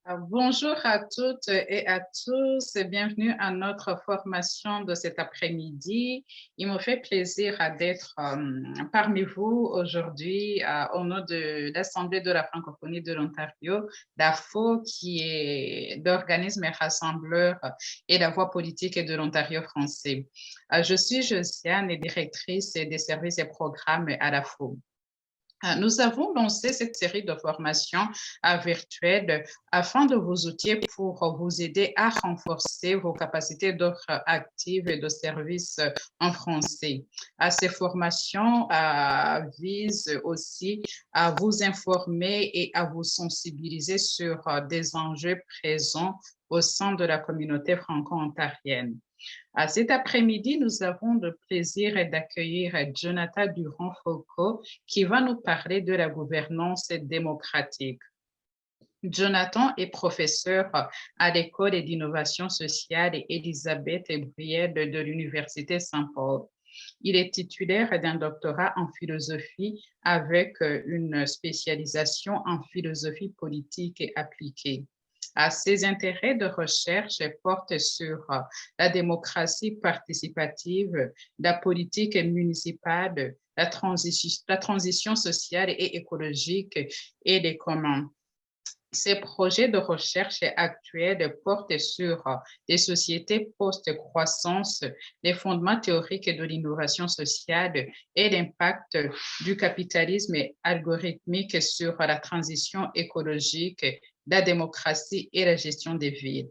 Bonjour à toutes et à tous et bienvenue à notre formation de cet après-midi. Il me fait plaisir d'être parmi vous aujourd'hui au nom de l'Assemblée de la francophonie de l'Ontario, d'AFO, qui est l'organisme rassembleur et la voix politique de l'Ontario français. Je suis Josiane et directrice des services et programmes à l'AFO. Nous avons lancé cette série de formations virtuelles afin de vous outiller pour vous aider à renforcer vos capacités d'offres actives et de services en français. Ces formations visent aussi à vous informer et à vous sensibiliser sur des enjeux présents au sein de la communauté franco-ontarienne. Cet après-midi, nous avons le plaisir d'accueillir Jonathan Durand-Foucault qui va nous parler de la gouvernance démocratique. Jonathan est professeur à l'École d'innovation sociale Élisabeth Brielle de l'Université Saint-Paul. Il est titulaire d'un doctorat en philosophie avec une spécialisation en philosophie politique et appliquée. Ses intérêts de recherche portent sur la démocratie participative, la politique municipale, la transition sociale et écologique et les communs. Ces projets de recherche actuels portent sur les sociétés post-croissance, les fondements théoriques de l'innovation sociale et l'impact du capitalisme algorithmique sur la transition écologique, la démocratie et la gestion des villes.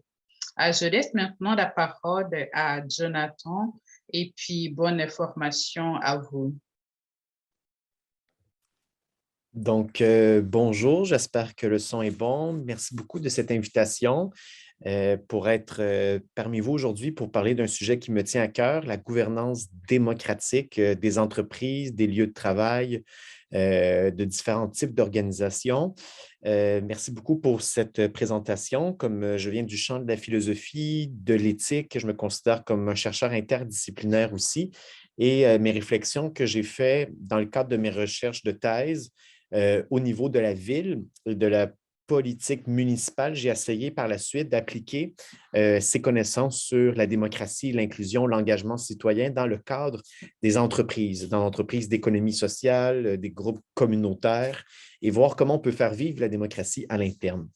Je laisse maintenant la parole à Jonathan et puis bonne formation à vous. Donc, bonjour, j'espère que le son est bon. Merci beaucoup de cette invitation pour être parmi vous aujourd'hui pour parler d'un sujet qui me tient à cœur, la gouvernance démocratique des entreprises, des lieux de travail, de différents types d'organisations. Merci beaucoup pour cette présentation. Comme je viens du champ de la philosophie, de l'éthique, je me considère comme un chercheur interdisciplinaire aussi. Et mes réflexions que j'ai faites dans le cadre de mes recherches de thèse, au niveau de la ville, de la politique municipale, j'ai essayé par la suite d'appliquer ces connaissances sur la démocratie, l'inclusion, l'engagement citoyen dans le cadre des entreprises, dans l'entreprise d'économie sociale, des groupes communautaires, et voir comment on peut faire vivre la démocratie à l'interne.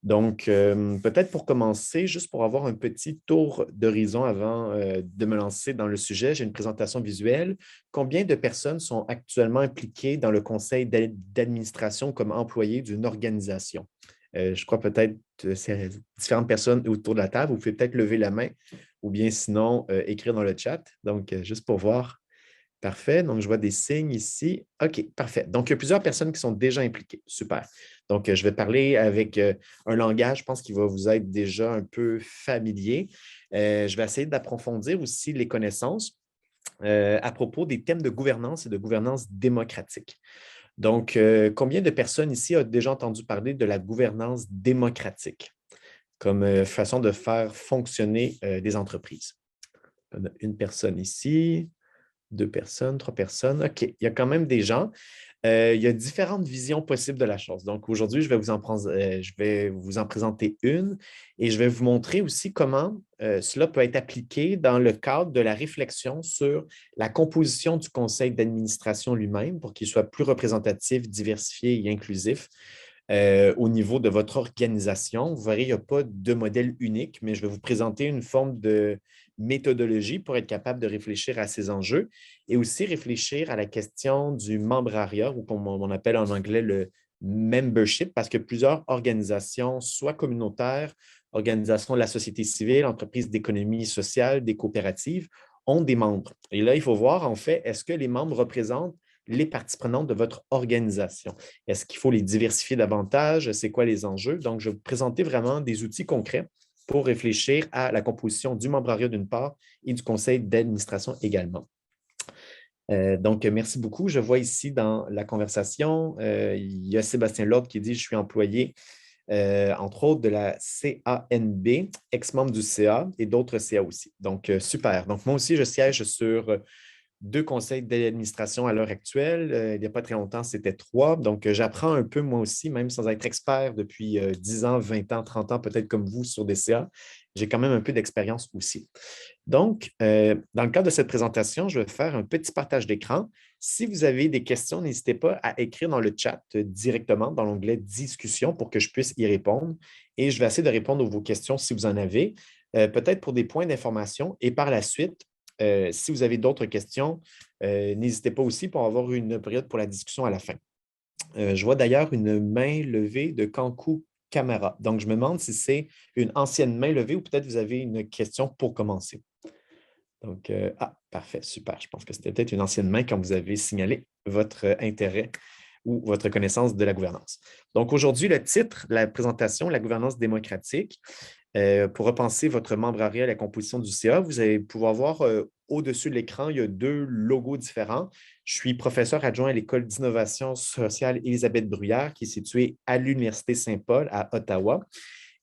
Donc, peut-être pour commencer, juste pour avoir un petit tour d'horizon avant de me lancer dans le sujet, j'ai une présentation visuelle. Combien de personnes sont actuellement impliquées dans le conseil d'administration comme employés d'une organisation? Je crois peut-être que c'est différentes personnes autour de la table. Vous pouvez peut-être lever la main ou bien sinon écrire dans le chat. Donc, juste pour voir. Parfait. Donc, je vois des signes ici. OK, parfait. Donc, il y a plusieurs personnes qui sont déjà impliquées. Super. Donc, je vais parler avec un langage, je pense, qui va vous être déjà un peu familier. Je vais essayer d'approfondir aussi les connaissances à propos des thèmes de gouvernance et de gouvernance démocratique. Donc, combien de personnes ici ont déjà entendu parler de la gouvernance démocratique comme façon de faire fonctionner des entreprises? On a une personne ici. 2 personnes, 3 personnes. OK, il y a quand même des gens. Il y a différentes visions possibles de la chose. Donc, aujourd'hui, je vais vous en présenter une et je vais vous montrer aussi comment cela peut être appliqué dans le cadre de la réflexion sur la composition du conseil d'administration lui-même pour qu'il soit plus représentatif, diversifié et inclusif. Au niveau de votre organisation. Vous verrez, il n'y a pas de modèle unique, mais je vais vous présenter une forme de méthodologie pour être capable de réfléchir à ces enjeux et aussi réfléchir à la question du membrariat, ou comme on appelle en anglais le membership, parce que plusieurs organisations, soit communautaires, organisations de la société civile, entreprises d'économie sociale, des coopératives, ont des membres. Et là, il faut voir, en fait, est-ce que les membres représentent les parties prenantes de votre organisation? Est-ce qu'il faut les diversifier davantage? C'est quoi les enjeux? Donc, je vais vous présenter vraiment des outils concrets pour réfléchir à la composition du membrariat d'une part et du conseil d'administration également. Donc, merci beaucoup. Je vois ici dans la conversation, il y a Sébastien Lord qui dit « Je suis employé, entre autres, de la CANB, ex-membre du CA et d'autres CA aussi. » Donc, super. Donc, moi aussi, je siège sur 2 conseils d'administration à l'heure actuelle. Il n'y a pas très longtemps, c'était 3. Donc, j'apprends un peu moi aussi, même sans être expert depuis 10 ans, 20 ans, 30 ans, peut-être comme vous sur des CA. J'ai quand même un peu d'expérience aussi. Donc, dans le cadre de cette présentation, je vais faire un petit partage d'écran. Si vous avez des questions, n'hésitez pas à écrire dans le chat directement dans l'onglet Discussion pour que je puisse y répondre. Et je vais essayer de répondre à vos questions si vous en avez, peut-être pour des points d'information. Et par la suite, si vous avez d'autres questions, n'hésitez pas aussi pour avoir une période pour la discussion à la fin. Je vois d'ailleurs une main levée de Kankou Camara. Donc, je me demande si c'est une ancienne main levée ou peut-être vous avez une question pour commencer. Donc, parfait, super. Je pense que c'était peut-être une ancienne main quand vous avez signalé votre intérêt ou votre connaissance de la gouvernance. Donc, aujourd'hui, le titre, la présentation, la gouvernance démocratique. Pour repenser votre membrariat à la composition du CA, vous allez pouvoir voir au-dessus de l'écran, il y a 2 logos différents. Je suis professeur adjoint à l'École d'innovation sociale Élisabeth Bruyère, qui est située à l'Université Saint-Paul à Ottawa.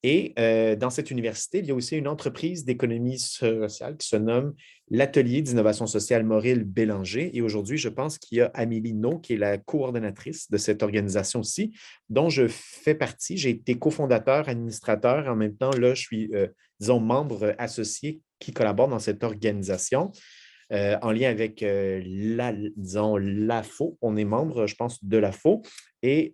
Et dans cette université, il y a aussi une entreprise d'économie sociale qui se nomme l'Atelier d'innovation sociale Maurice Bélanger. Et aujourd'hui, je pense qu'il y a Amélie No, qui est la coordonnatrice de cette organisation aussi, dont je fais partie. J'ai été cofondateur, administrateur. En même temps, là, je suis, disons, membre associé qui collabore dans cette organisation. En lien avec, disons, l'AFO. On est membre, je pense, de l'AFO. Et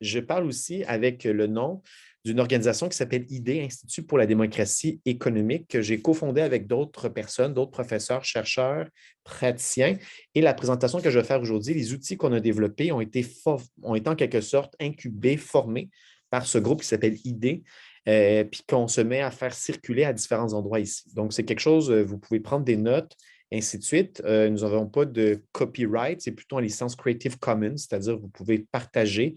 je parle aussi avec le nom d'une organisation qui s'appelle IDÉ, Institut pour la démocratie économique, que j'ai cofondé avec d'autres personnes, d'autres professeurs, chercheurs, praticiens. Et la présentation que je vais faire aujourd'hui, les outils qu'on a développés ont été en quelque sorte incubés, formés par ce groupe qui s'appelle IDÉ, puis qu'on se met à faire circuler à différents endroits ici. Donc, c'est quelque chose, vous pouvez prendre des notes, ainsi de suite. Nous n'avons pas de copyright, c'est plutôt en licence Creative Commons, c'est-à-dire que vous pouvez partager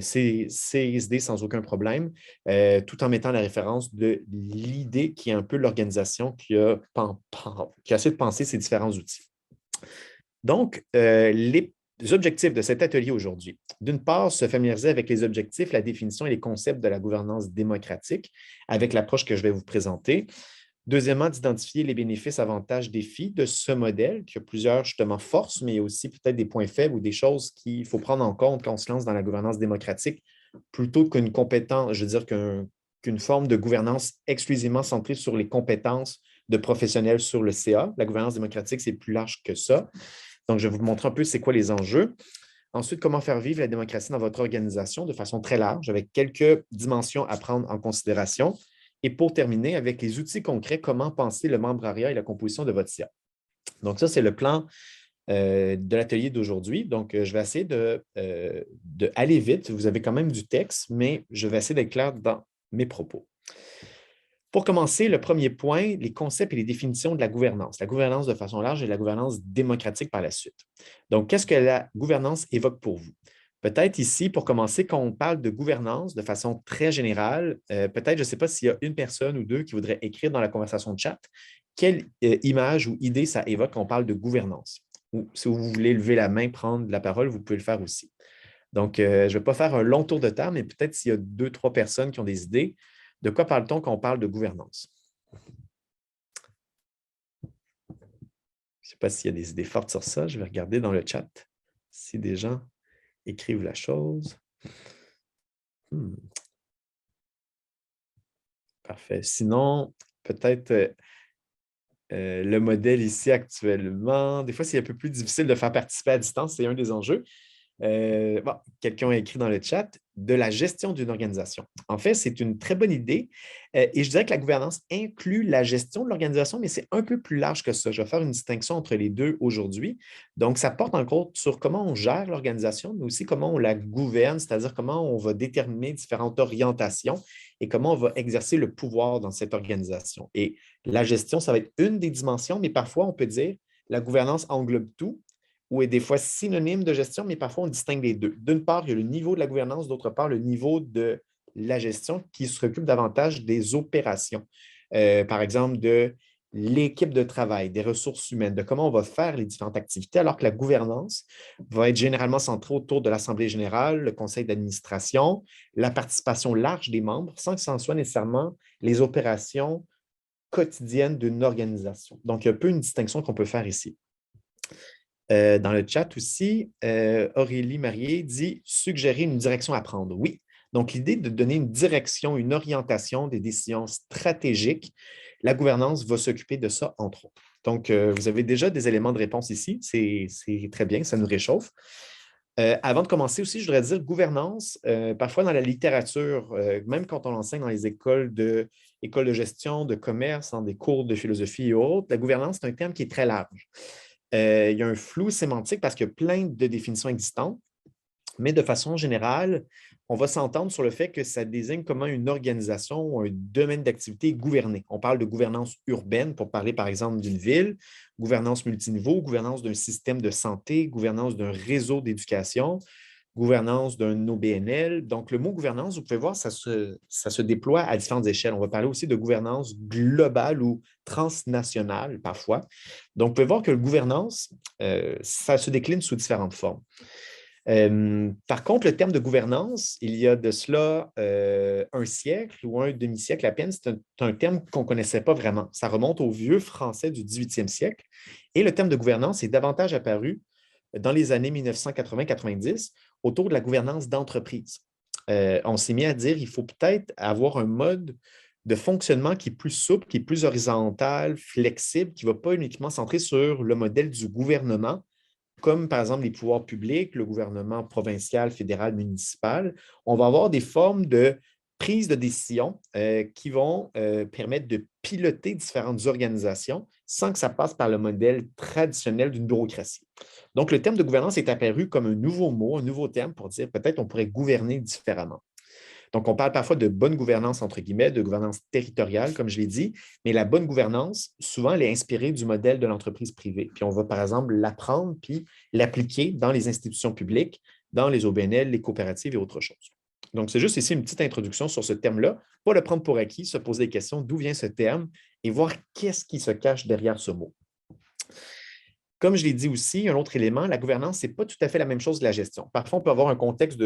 ces idées sans aucun problème, tout en mettant la référence de l'idée qui est un peu l'organisation qui a essayé de penser ces différents outils. Donc, les objectifs de cet atelier aujourd'hui. D'une part, se familiariser avec les objectifs, la définition et les concepts de la gouvernance démocratique avec l'approche que je vais vous présenter. Deuxièmement, d'identifier les bénéfices, avantages, défis de ce modèle, qui a plusieurs justement forces, mais aussi peut-être des points faibles ou des choses qu'il faut prendre en compte quand on se lance dans la gouvernance démocratique, plutôt qu'une compétence, je veux dire qu'une forme de gouvernance exclusivement centrée sur les compétences de professionnels sur le CA. La gouvernance démocratique, c'est plus large que ça. Donc, je vais vous montrer un peu c'est quoi les enjeux. Ensuite, comment faire vivre la démocratie dans votre organisation de façon très large, avec quelques dimensions à prendre en considération. Et pour terminer, avec les outils concrets, comment penser le membrariat et la composition de votre CA. Donc, ça, c'est le plan de l'atelier d'aujourd'hui. Donc, je vais essayer d'aller vite. Vous avez quand même du texte, mais je vais essayer d'être clair dans mes propos. Pour commencer, le premier point, les concepts et les définitions de la gouvernance. La gouvernance de façon large et la gouvernance démocratique par la suite. Donc, qu'est-ce que la gouvernance évoque pour vous? Peut-être ici, pour commencer, quand on parle de gouvernance de façon très générale, peut-être, je ne sais pas s'il y a une personne ou deux qui voudrait écrire dans la conversation de chat quelle image ou idée ça évoque quand on parle de gouvernance. Ou si vous voulez lever la main, prendre la parole, vous pouvez le faire aussi. Donc, je ne vais pas faire un long tour de table, mais peut-être s'il y a deux, trois personnes qui ont des idées, de quoi parle-t-on quand on parle de gouvernance? Je ne sais pas s'il y a des idées fortes sur ça. Je vais regarder dans le chat si des gens écrivent la chose. Parfait. Sinon, peut-être le modèle ici actuellement, des fois, c'est un peu plus difficile de faire participer à distance, c'est un des enjeux. Quelqu'un a écrit dans le chat de la gestion d'une organisation. En fait, c'est une très bonne idée et je dirais que la gouvernance inclut la gestion de l'organisation, mais c'est un peu plus large que ça. Je vais faire une distinction entre les deux aujourd'hui. Donc, ça porte en compte sur comment on gère l'organisation, mais aussi comment on la gouverne, c'est-à-dire comment on va déterminer différentes orientations et comment on va exercer le pouvoir dans cette organisation. Et la gestion, ça va être une des dimensions, mais parfois, on peut dire la gouvernance englobe tout ou est des fois synonyme de gestion, mais parfois on distingue les deux. D'une part, il y a le niveau de la gouvernance, d'autre part, le niveau de la gestion qui se occupe davantage des opérations. Par exemple, de l'équipe de travail, des ressources humaines, de comment on va faire les différentes activités, alors que la gouvernance va être généralement centrée autour de l'Assemblée générale, le conseil d'administration, la participation large des membres, sans que ce soit nécessairement les opérations quotidiennes d'une organisation. Donc, il y a un peu une distinction qu'on peut faire ici. Dans le chat aussi, Aurélie Marié dit suggérer une direction à prendre. Oui. Donc, l'idée de donner une direction, une orientation des décisions stratégiques, la gouvernance va s'occuper de ça, entre autres. Donc, vous avez déjà des éléments de réponse ici. C'est très bien, ça nous réchauffe. Avant de commencer aussi, je voudrais dire gouvernance. Parfois, dans la littérature, même quand on l'enseigne dans les écoles de gestion, de commerce, dans des cours de philosophie et autres, la gouvernance, c'est un terme qui est très large. Il y a un flou sémantique parce qu'il y a plein de définitions existantes, mais de façon générale, on va s'entendre sur le fait que ça désigne comment une organisation ou un domaine d'activité est gouverné. On parle de gouvernance urbaine pour parler, par exemple, d'une ville, gouvernance multiniveau, gouvernance d'un système de santé, gouvernance d'un réseau d'éducation, gouvernance d'un OBNL. Donc, le mot gouvernance, vous pouvez voir, ça se déploie à différentes échelles. On va parler aussi de gouvernance globale ou transnationale parfois. Donc, vous pouvez voir que la gouvernance, ça se décline sous différentes formes. Par contre, le terme de gouvernance, il y a de cela un siècle ou un demi-siècle à peine, c'est un terme qu'on ne connaissait pas vraiment. Ça remonte au vieux français du 18e siècle. Et le terme de gouvernance est davantage apparu dans les années 1980-90 autour de la gouvernance d'entreprise. On s'est mis à dire qu'il faut peut-être avoir un mode de fonctionnement qui est plus souple, qui est plus horizontal, flexible, qui ne va pas uniquement centrer sur le modèle du gouvernement, comme par exemple les pouvoirs publics, le gouvernement provincial, fédéral, municipal. On va avoir des formes de prise de décision qui vont permettre de piloter différentes organisations sans que ça passe par le modèle traditionnel d'une bureaucratie. Donc, le terme de gouvernance est apparu comme un nouveau mot, un nouveau terme pour dire peut-être on pourrait gouverner différemment. Donc, on parle parfois de bonne gouvernance, entre guillemets, de gouvernance territoriale, comme je l'ai dit, mais la bonne gouvernance, souvent, elle est inspirée du modèle de l'entreprise privée. Puis on va, par exemple, l'apprendre puis l'appliquer dans les institutions publiques, dans les OBNL, les coopératives et autre chose. Donc, c'est juste ici une petite introduction sur ce terme-là. Pas le prendre pour acquis, se poser des questions, d'où vient ce terme et voir qu'est-ce qui se cache derrière ce mot. Comme je l'ai dit aussi, un autre élément, la gouvernance, ce n'est pas tout à fait la même chose que la gestion. Parfois, on peut avoir un contexte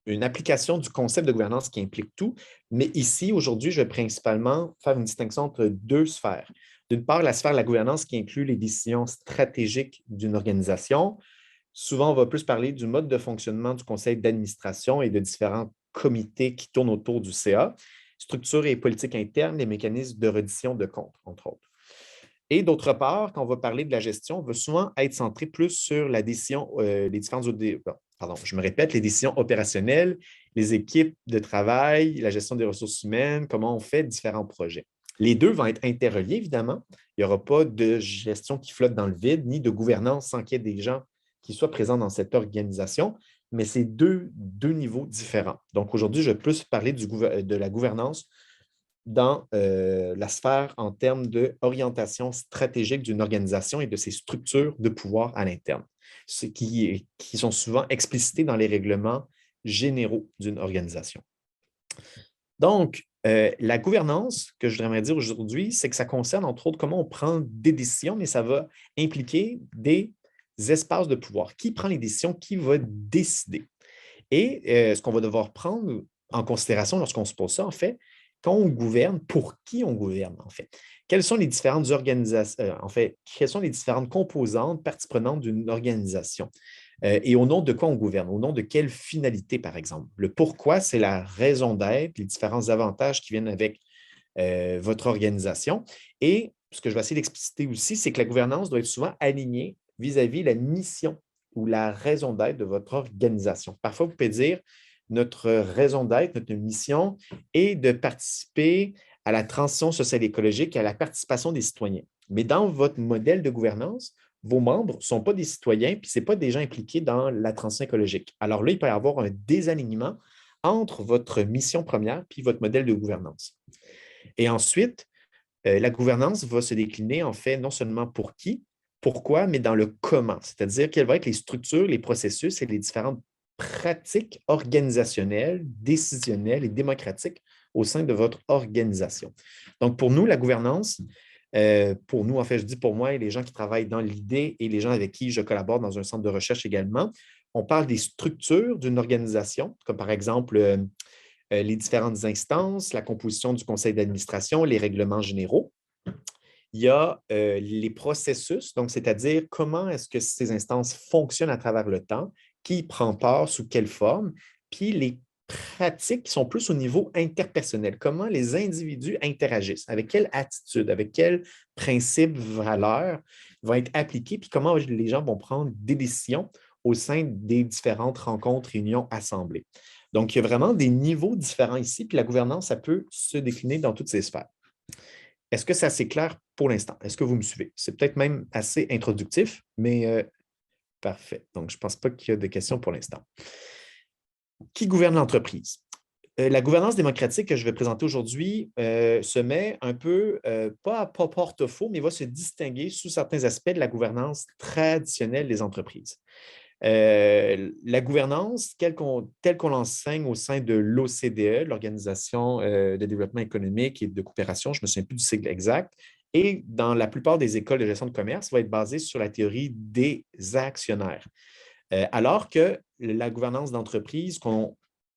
une application du concept de gouvernance qui implique tout, mais ici, aujourd'hui, je vais principalement faire une distinction entre deux sphères. D'une part, la sphère de la gouvernance qui inclut les décisions stratégiques d'une organisation. Souvent, on va plus parler du mode de fonctionnement du conseil d'administration et de différents comités qui tournent autour du CA, structure et politique interne, les mécanismes de reddition de comptes, entre autres. Et d'autre part, quand on va parler de la gestion, on va souvent être centré plus sur la décision, les différentes, pardon, je me répète, les décisions opérationnelles, les équipes de travail, la gestion des ressources humaines, comment on fait différents projets. Les deux vont être interreliés, évidemment. Il n'y aura pas de gestion qui flotte dans le vide, ni de gouvernance sans qu'il y ait des gens qui soient présents dans cette organisation, mais c'est deux niveaux différents. Donc aujourd'hui, je vais plus parler de la gouvernance dans la sphère en termes d'orientation stratégique d'une organisation et de ses structures de pouvoir à l'interne, ce qui sont souvent explicités dans les règlements généraux d'une organisation. Donc, la gouvernance, que je voudrais dire aujourd'hui, c'est que ça concerne entre autres comment on prend des décisions, mais ça va impliquer des espaces de pouvoir. Qui prend les décisions? Qui va décider? Et ce qu'on va devoir prendre en considération lorsqu'on se pose ça, en fait, quand on gouverne, pour qui on gouverne, en fait? Quelles sont les différentes organisations, en fait, quelles sont les différentes composantes, parties prenantes d'une organisation? Et au nom de quoi on gouverne? Au nom de quelle finalité, par exemple? Le pourquoi, c'est la raison d'être, les différents avantages qui viennent avec votre organisation. Et ce que je vais essayer d'expliciter aussi, c'est que la gouvernance doit être souvent alignée vis-à-vis la mission ou la raison d'être de votre organisation. Parfois, vous pouvez dire notre raison d'être, notre mission est de participer à la transition sociale et écologique et à la participation des citoyens. Mais dans votre modèle de gouvernance, vos membres ne sont pas des citoyens, puis ce n'est pas des gens impliqués dans la transition écologique. Alors là, il peut y avoir un désalignement entre votre mission première puis votre modèle de gouvernance. Et ensuite, la gouvernance va se décliner en fait non seulement pour qui, pourquoi, mais dans le comment, c'est-à-dire quelles vont être les structures, les processus et les différentes pratiques organisationnelles, décisionnelles et démocratiques au sein de votre organisation. Donc, pour nous, la gouvernance, pour nous, en fait, je dis pour moi et les gens qui travaillent dans l'idée et les gens avec qui je collabore dans un centre de recherche également, on parle des structures d'une organisation, comme par exemple les différentes instances, la composition du conseil d'administration, les règlements généraux. Il y a les processus, donc c'est-à-dire comment est-ce que ces instances fonctionnent à travers le temps, qui prend part, sous quelle forme, puis les pratiques qui sont plus au niveau interpersonnel, comment les individus interagissent, avec quelle attitude, avec quels principes, valeurs vont être appliqués, puis comment les gens vont prendre des décisions au sein des différentes rencontres, réunions, assemblées. Donc, il y a vraiment des niveaux différents ici, puis la gouvernance, ça peut se décliner dans toutes ces sphères. Est-ce que c'est assez clair pour l'instant? Est-ce que vous me suivez? C'est peut-être même assez introductif, mais parfait. Donc, je ne pense pas qu'il y a de questions pour l'instant. Qui gouverne l'entreprise? La gouvernance démocratique que je vais présenter aujourd'hui se met un peu, pas à porte-à-faux, mais va se distinguer sous certains aspects de la gouvernance traditionnelle des entreprises. La gouvernance, telle qu'on l'enseigne au sein de l'OCDE, l'Organisation de développement économique et de coopération, je ne me souviens plus du sigle exact, et dans la plupart des écoles de gestion de commerce, va être basée sur la théorie des actionnaires. Alors que la gouvernance d'entreprise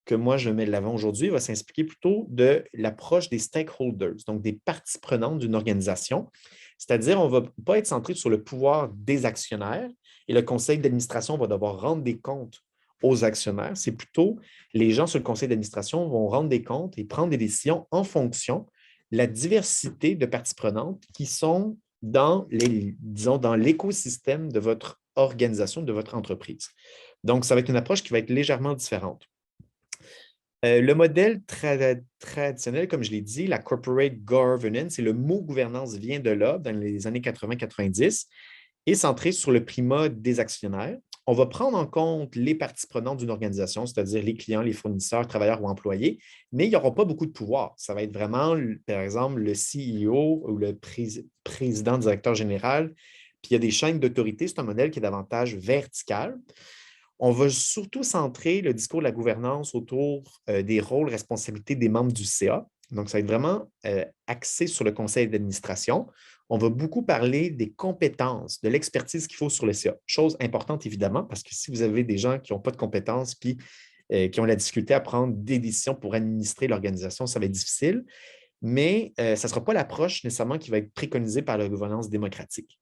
que moi je mets de l'avant aujourd'hui va s'expliquer plutôt de l'approche des stakeholders, donc des parties prenantes d'une organisation. C'est-à-dire, on ne va pas être centré sur le pouvoir des actionnaires et le conseil d'administration va devoir rendre des comptes aux actionnaires. C'est plutôt les gens sur le conseil d'administration vont rendre des comptes et prendre des décisions en fonction de la diversité de parties prenantes qui sont disons, dans l'écosystème de votre organisation, de votre entreprise. Donc, ça va être une approche qui va être légèrement différente. Le modèle traditionnel, comme je l'ai dit, la corporate governance, et le mot gouvernance vient de là, dans les années 80-90, est centré sur le primat des actionnaires. On va prendre en compte les parties prenantes d'une organisation, c'est-à-dire les clients, les fournisseurs, travailleurs ou employés, mais il n'y aura pas beaucoup de pouvoir. Ça va être vraiment, par exemple, le CEO ou le président, directeur général. Puis il y a des chaînes d'autorité. C'est un modèle qui est davantage vertical. On va surtout centrer le discours de la gouvernance autour des rôles, responsabilités des membres du CA. Donc, ça va être vraiment axé sur le conseil d'administration. On va beaucoup parler des compétences, de l'expertise qu'il faut sur le CA. Chose importante, évidemment, parce que si vous avez des gens qui n'ont pas de compétences puis qui ont la difficulté à prendre des décisions pour administrer l'organisation, ça va être difficile. Mais ça ne sera pas l'approche nécessairement qui va être préconisée par la gouvernance démocratique.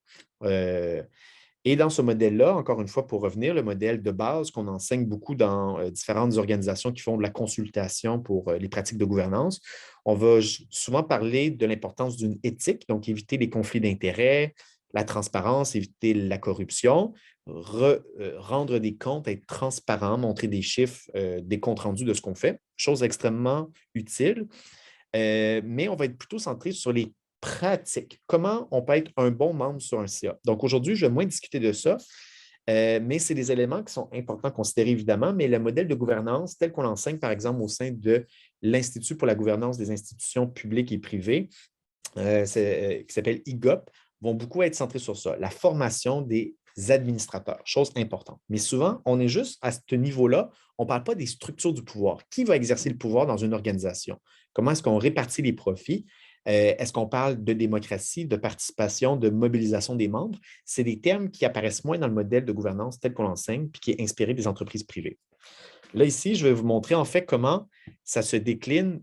Et dans ce modèle-là, encore une fois, pour revenir, le modèle de base qu'on enseigne beaucoup dans différentes organisations qui font de la consultation pour les pratiques de gouvernance, on va souvent parler de l'importance d'une éthique, donc éviter les conflits d'intérêts, la transparence, éviter la corruption, rendre des comptes, être transparent, montrer des chiffres, des comptes rendus de ce qu'on fait, chose extrêmement utile. Mais on va être plutôt centré sur les pratique. Comment on peut être un bon membre sur un CA? Donc, aujourd'hui, je vais moins discuter de ça, mais c'est des éléments qui sont importants à considérer, évidemment, mais le modèle de gouvernance, tel qu'on l'enseigne, par exemple, au sein de l'Institut pour la gouvernance des institutions publiques et privées, qui s'appelle IGOP, vont beaucoup être centrés sur ça, la formation des administrateurs, chose importante. Mais souvent, on est juste à ce niveau-là, on ne parle pas des structures du pouvoir. Qui va exercer le pouvoir dans une organisation? Comment est-ce qu'on répartit les profits? Est-ce qu'on parle de démocratie, de participation, de mobilisation des membres? C'est des termes qui apparaissent moins dans le modèle de gouvernance tel qu'on l'enseigne, puis qui est inspiré des entreprises privées. Là, ici, je vais vous montrer en fait comment ça se décline.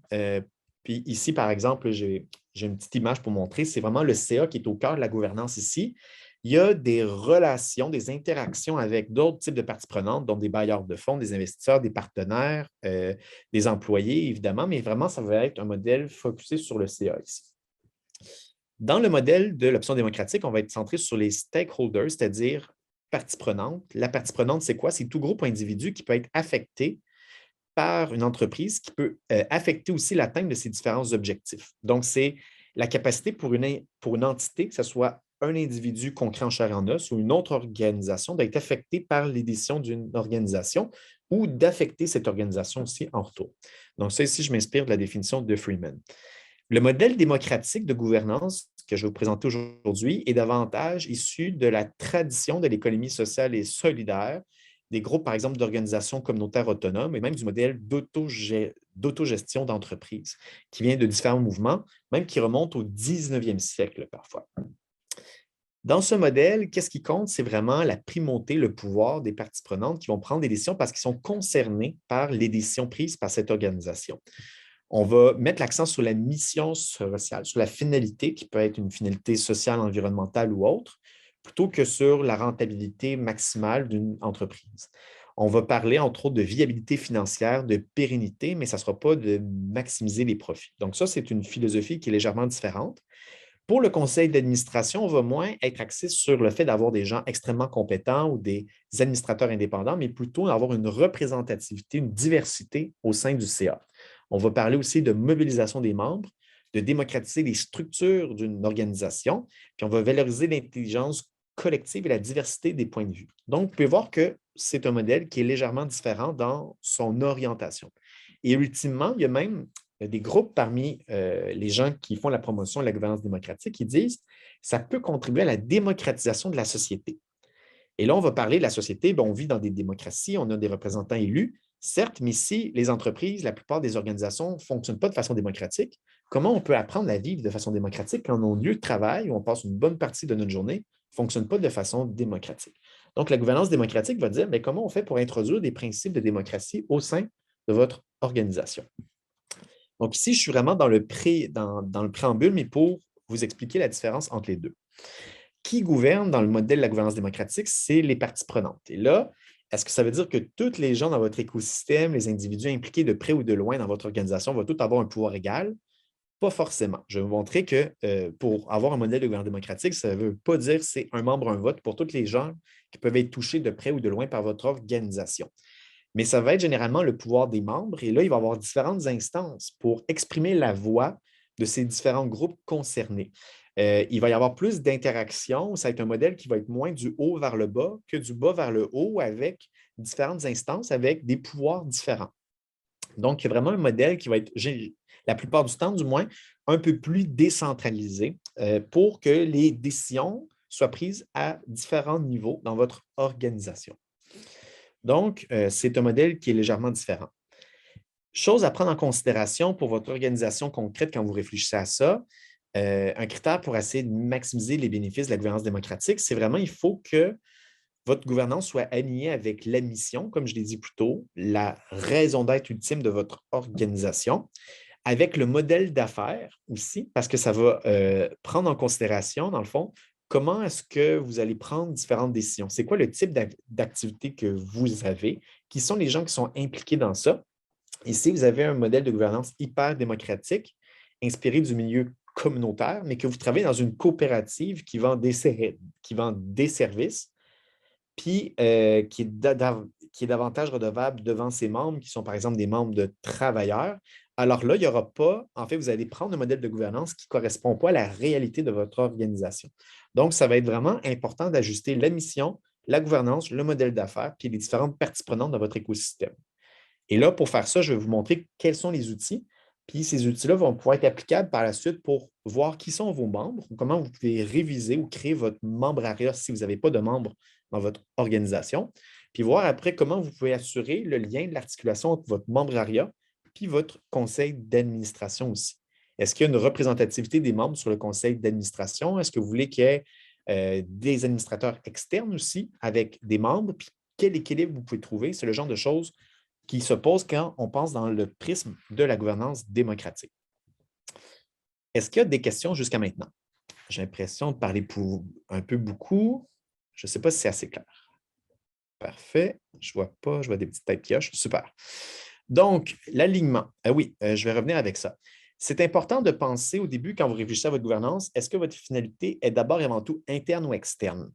Puis ici, par exemple, j'ai une petite image pour montrer. C'est vraiment le CA qui est au cœur de la gouvernance ici. Il y a des relations, des interactions avec d'autres types de parties prenantes, dont des bailleurs de fonds, des investisseurs, des partenaires, des employés, évidemment, mais vraiment, ça va être un modèle focusé sur le CA ici. Dans le modèle de l'option démocratique, on va être centré sur les stakeholders, c'est-à-dire parties prenantes. La partie prenante, c'est quoi? C'est tout groupe ou individu qui peut être affecté par une entreprise qui peut affecter aussi l'atteinte de ses différents objectifs. Donc, c'est la capacité pour une entité, que ce soit un individu concret en chair et en os ou une autre organisation, d'être affecté par les décisions d'une organisation ou d'affecter cette organisation aussi en retour. Donc, ça ici, je m'inspire de la définition de Freeman. Le modèle démocratique de gouvernance que je vais vous présenter aujourd'hui est davantage issu de la tradition de l'économie sociale et solidaire, des groupes, par exemple, d'organisations communautaires autonomes et même du modèle d'autogestion d'entreprise qui vient de différents mouvements, même qui remontent au 19e siècle parfois. Dans ce modèle, qu'est-ce qui compte? C'est vraiment la primauté, le pouvoir des parties prenantes qui vont prendre des décisions parce qu'ils sont concernés par les décisions prises par cette organisation. On va mettre l'accent sur la mission sociale, sur la finalité, qui peut être une finalité sociale, environnementale ou autre, plutôt que sur la rentabilité maximale d'une entreprise. On va parler, entre autres, de viabilité financière, de pérennité, mais ça ne sera pas de maximiser les profits. Donc, ça, c'est une philosophie qui est légèrement différente. Pour le conseil d'administration, on va moins être axé sur le fait d'avoir des gens extrêmement compétents ou des administrateurs indépendants, mais plutôt d'avoir une représentativité, une diversité au sein du CA. On va parler aussi de mobilisation des membres, de démocratiser les structures d'une organisation, puis on va valoriser l'intelligence collective et la diversité des points de vue. Donc, vous pouvez voir que c'est un modèle qui est légèrement différent dans son orientation. Et ultimement, il y a même des groupes parmi les gens qui font la promotion de la gouvernance démocratique qui disent que ça peut contribuer à la démocratisation de la société. Et là, on va parler de la société. Bien, on vit dans des démocraties, on a des représentants élus, certes, mais si les entreprises, la plupart des organisations ne fonctionnent pas de façon démocratique, comment on peut apprendre à vivre de façon démocratique quand nos lieux de travail, où on passe une bonne partie de notre journée, ne fonctionnent pas de façon démocratique? Donc, la gouvernance démocratique va dire bien, comment on fait pour introduire des principes de démocratie au sein de votre organisation. Donc, ici, je suis vraiment dans le préambule, mais pour vous expliquer la différence entre les deux. Qui gouverne dans le modèle de la gouvernance démocratique? C'est les parties prenantes. Et là, est-ce que ça veut dire que tous les gens dans votre écosystème, les individus impliqués de près ou de loin dans votre organisation, vont tous avoir un pouvoir égal? Pas forcément. Je vais vous montrer que pour avoir un modèle de gouvernance démocratique, ça ne veut pas dire que c'est un membre, un vote pour tous les gens qui peuvent être touchés de près ou de loin par votre organisation. Mais ça va être généralement le pouvoir des membres. Et là, il va y avoir différentes instances pour exprimer la voix de ces différents groupes concernés. Il va y avoir plus d'interactions. Ça va être un modèle qui va être moins du haut vers le bas que du bas vers le haut avec différentes instances, avec des pouvoirs différents. Donc, il y a vraiment un modèle qui va être, la plupart du temps du moins, un peu plus décentralisé pour que les décisions soient prises à différents niveaux dans votre organisation. Donc, c'est un modèle qui est légèrement différent. Chose à prendre en considération pour votre organisation concrète quand vous réfléchissez à ça, un critère pour essayer de maximiser les bénéfices de la gouvernance démocratique, c'est vraiment, il faut que votre gouvernance soit alignée avec la mission, comme je l'ai dit plus tôt, la raison d'être ultime de votre organisation, avec le modèle d'affaires aussi, parce que ça va prendre en considération, dans le fond, comment est-ce que vous allez prendre différentes décisions. C'est quoi le type d'activité que vous avez? Qui sont les gens qui sont impliqués dans ça? Ici, vous avez un modèle de gouvernance hyper démocratique, inspiré du milieu communautaire, mais que vous travaillez dans une coopérative qui vend des services, puis qui est davantage redevable devant ses membres, qui sont par exemple des membres de travailleurs. Alors là, il n'y aura pas, en fait, vous allez prendre un modèle de gouvernance qui ne correspond pas à la réalité de votre organisation. Donc, ça va être vraiment important d'ajuster la mission, la gouvernance, le modèle d'affaires, puis les différentes parties prenantes de votre écosystème. Et là, pour faire ça, je vais vous montrer quels sont les outils. Puis ces outils-là vont pouvoir être applicables par la suite pour voir qui sont vos membres, ou comment vous pouvez réviser ou créer votre membrariat si vous n'avez pas de membres dans votre organisation. Puis voir après comment vous pouvez assurer le lien de l'articulation entre votre membrariat puis votre conseil d'administration aussi. Est-ce qu'il y a une représentativité des membres sur le conseil d'administration? Est-ce que vous voulez qu'il y ait des administrateurs externes aussi avec des membres? Puis quel équilibre vous pouvez trouver? C'est le genre de choses qui se pose quand on pense dans le prisme de la gouvernance démocratique. Est-ce qu'il y a des questions jusqu'à maintenant? J'ai l'impression de parler pour un peu beaucoup. Je ne sais pas si c'est assez clair. Parfait. Je ne vois pas, je vois des petites têtes qui hochent. Super. Donc, l'alignement. Oui, je vais revenir avec ça. C'est important de penser au début, quand vous réfléchissez à votre gouvernance, est-ce que votre finalité est d'abord et avant tout interne ou externe?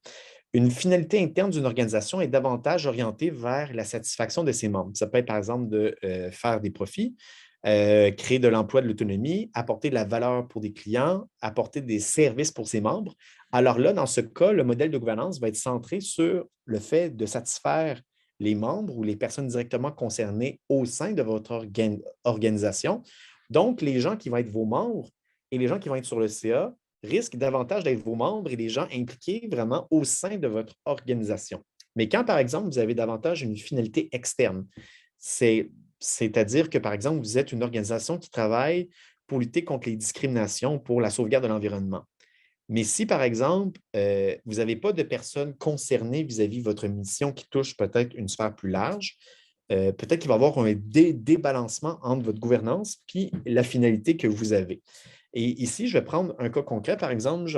Une finalité interne d'une organisation est davantage orientée vers la satisfaction de ses membres. Ça peut être, par exemple, de faire des profits, créer de l'emploi, de l'autonomie, apporter de la valeur pour des clients, apporter des services pour ses membres. Alors là, dans ce cas, le modèle de gouvernance va être centré sur le fait de satisfaire les membres ou les personnes directement concernées au sein de votre organisation. Donc, les gens qui vont être vos membres et les gens qui vont être sur le CA risquent davantage d'être vos membres et des gens impliqués vraiment au sein de votre organisation. Mais quand, par exemple, vous avez davantage une finalité externe, c'est-à-dire que, par exemple, vous êtes une organisation qui travaille pour lutter contre les discriminations, pour la sauvegarde de l'environnement. Mais si, par exemple, vous n'avez pas de personnes concernées vis-à-vis de votre mission qui touche peut-être une sphère plus large, peut-être qu'il va y avoir un débalancement entre votre gouvernance puis la finalité que vous avez. Et ici, je vais prendre un cas concret. Par exemple,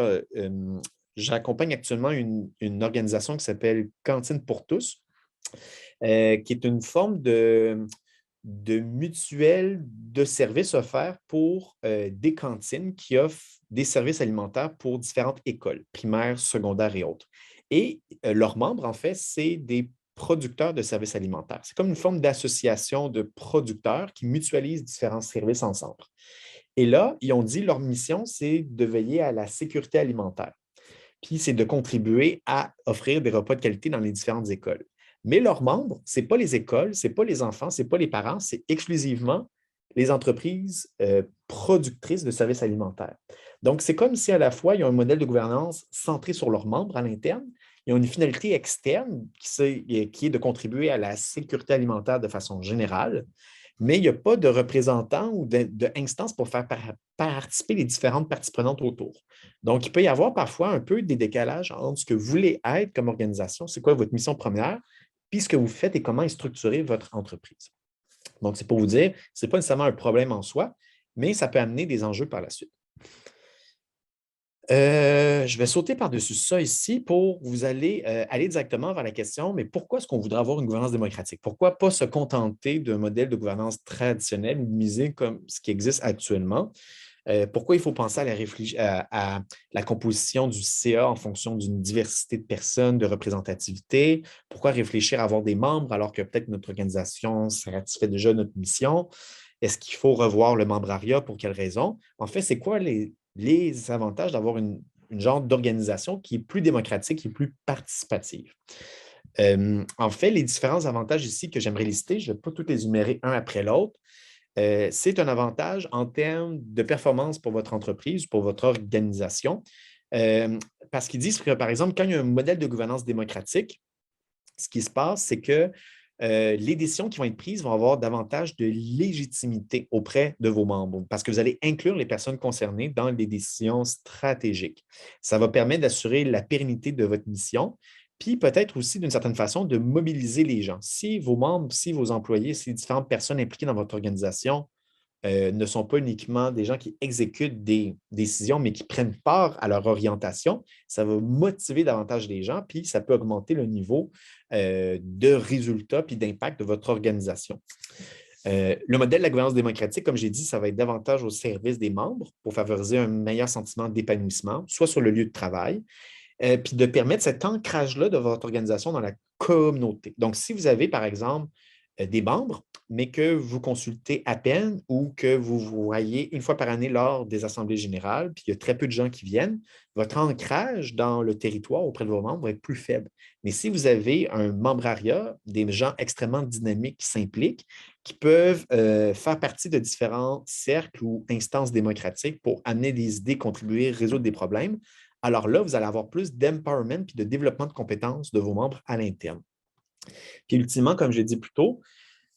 j'accompagne actuellement une organisation qui s'appelle Cantine pour tous, qui est une forme de mutuelle de services offerts pour des cantines qui offrent des services alimentaires pour différentes écoles, primaires, secondaires et autres. Et leurs membres, en fait, c'est des producteurs de services alimentaires. C'est comme une forme d'association de producteurs qui mutualisent différents services ensemble. Et là, ils ont dit leur mission, c'est de veiller à la sécurité alimentaire. Puis c'est de contribuer à offrir des repas de qualité dans les différentes écoles. Mais leurs membres, ce n'est pas les écoles, ce n'est pas les enfants, ce n'est pas les parents, c'est exclusivement les entreprises productrices de services alimentaires. Donc, c'est comme si à la fois, ils ont un modèle de gouvernance centré sur leurs membres à l'interne, ils ont une finalité externe qui est de contribuer à la sécurité alimentaire de façon générale, mais il n'y a pas de représentants ou d'instances pour faire participer les différentes parties prenantes autour. Donc, il peut y avoir parfois un peu des décalages entre ce que vous voulez être comme organisation, c'est quoi votre mission première, puis ce que vous faites et comment est structurée votre entreprise. Donc, c'est pour vous dire, ce n'est pas nécessairement un problème en soi, mais ça peut amener des enjeux par la suite. Je vais sauter par-dessus ça ici pour vous aller directement vers la question, mais pourquoi est-ce qu'on voudrait avoir une gouvernance démocratique? Pourquoi pas se contenter d'un modèle de gouvernance traditionnel ou miser comme ce qui existe actuellement? Pourquoi il faut penser à la composition du CA en fonction d'une diversité de personnes, de représentativité? Pourquoi réfléchir à avoir des membres alors que peut-être notre organisation satisfait déjà notre mission? Est-ce qu'il faut revoir le membrariat? Pour quelles raisons? En fait, c'est quoi les avantages d'avoir une genre d'organisation qui est plus démocratique et plus participative? En fait, les différents avantages ici que j'aimerais lister, je ne vais pas tous les énumérer un après l'autre. C'est un avantage en termes de performance pour votre entreprise, pour votre organisation, parce qu'ils disent que, par exemple, quand il y a un modèle de gouvernance démocratique, ce qui se passe, c'est que les décisions qui vont être prises vont avoir davantage de légitimité auprès de vos membres parce que vous allez inclure les personnes concernées dans les décisions stratégiques. Ça va permettre d'assurer la pérennité de votre mission, puis peut-être aussi d'une certaine façon de mobiliser les gens. Si vos membres, si vos employés, si différentes personnes impliquées dans votre organisation ne sont pas uniquement des gens qui exécutent des décisions, mais qui prennent part à leur orientation, ça va motiver davantage les gens, puis ça peut augmenter le niveau de résultats puis d'impact de votre organisation. Le modèle de la gouvernance démocratique, comme j'ai dit, ça va être davantage au service des membres pour favoriser un meilleur sentiment d'épanouissement, soit sur le lieu de travail, puis de permettre cet ancrage-là de votre organisation dans la communauté. Donc, si vous avez, par exemple, des membres, mais que vous consultez à peine ou que vous voyez une fois par année lors des assemblées générales, puis il y a très peu de gens qui viennent, votre ancrage dans le territoire auprès de vos membres va être plus faible. Mais si vous avez un membrariat, des gens extrêmement dynamiques qui s'impliquent, qui peuvent faire partie de différents cercles ou instances démocratiques pour amener des idées, contribuer, résoudre des problèmes, alors là, vous allez avoir plus d'empowerment et de développement de compétences de vos membres à l'interne. Puis ultimement, comme je l'ai dit plus tôt,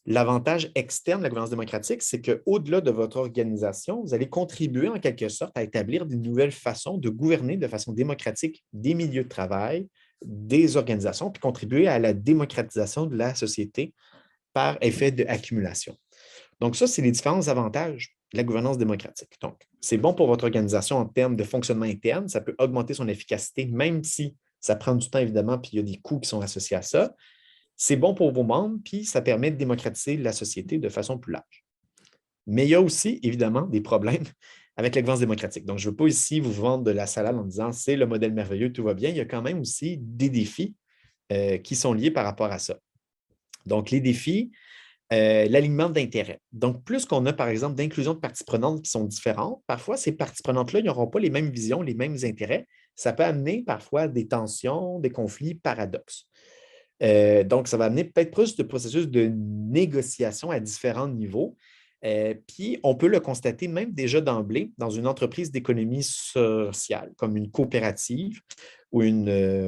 l'avantage externe de la gouvernance démocratique, c'est qu'au-delà de votre organisation, vous allez contribuer en quelque sorte à établir de nouvelles façons de gouverner de façon démocratique des milieux de travail, des organisations, puis contribuer à la démocratisation de la société par effet d'accumulation. Donc, ça, c'est les différents avantages de la gouvernance démocratique. Donc, c'est bon pour votre organisation en termes de fonctionnement interne. Ça peut augmenter son efficacité, même si ça prend du temps, évidemment, puis il y a des coûts qui sont associés à ça. C'est bon pour vos membres, puis ça permet de démocratiser la société de façon plus large. Mais il y a aussi, évidemment, des problèmes avec la gouvernance démocratique. Donc, je ne veux pas ici vous vendre de la salade en disant c'est le modèle merveilleux, tout va bien. Il y a quand même aussi des défis qui sont liés par rapport à ça. Donc, les défis, l'alignement d'intérêts. Donc, plus qu'on a, par exemple, d'inclusion de parties prenantes qui sont différentes, parfois, ces parties prenantes-là, ils n'auront pas les mêmes visions, les mêmes intérêts. Ça peut amener parfois des tensions, des conflits, paradoxes. Donc, ça va amener peut-être plus de processus de négociation à différents niveaux. Puis, on peut le constater même déjà d'emblée dans une entreprise d'économie sociale, comme une coopérative ou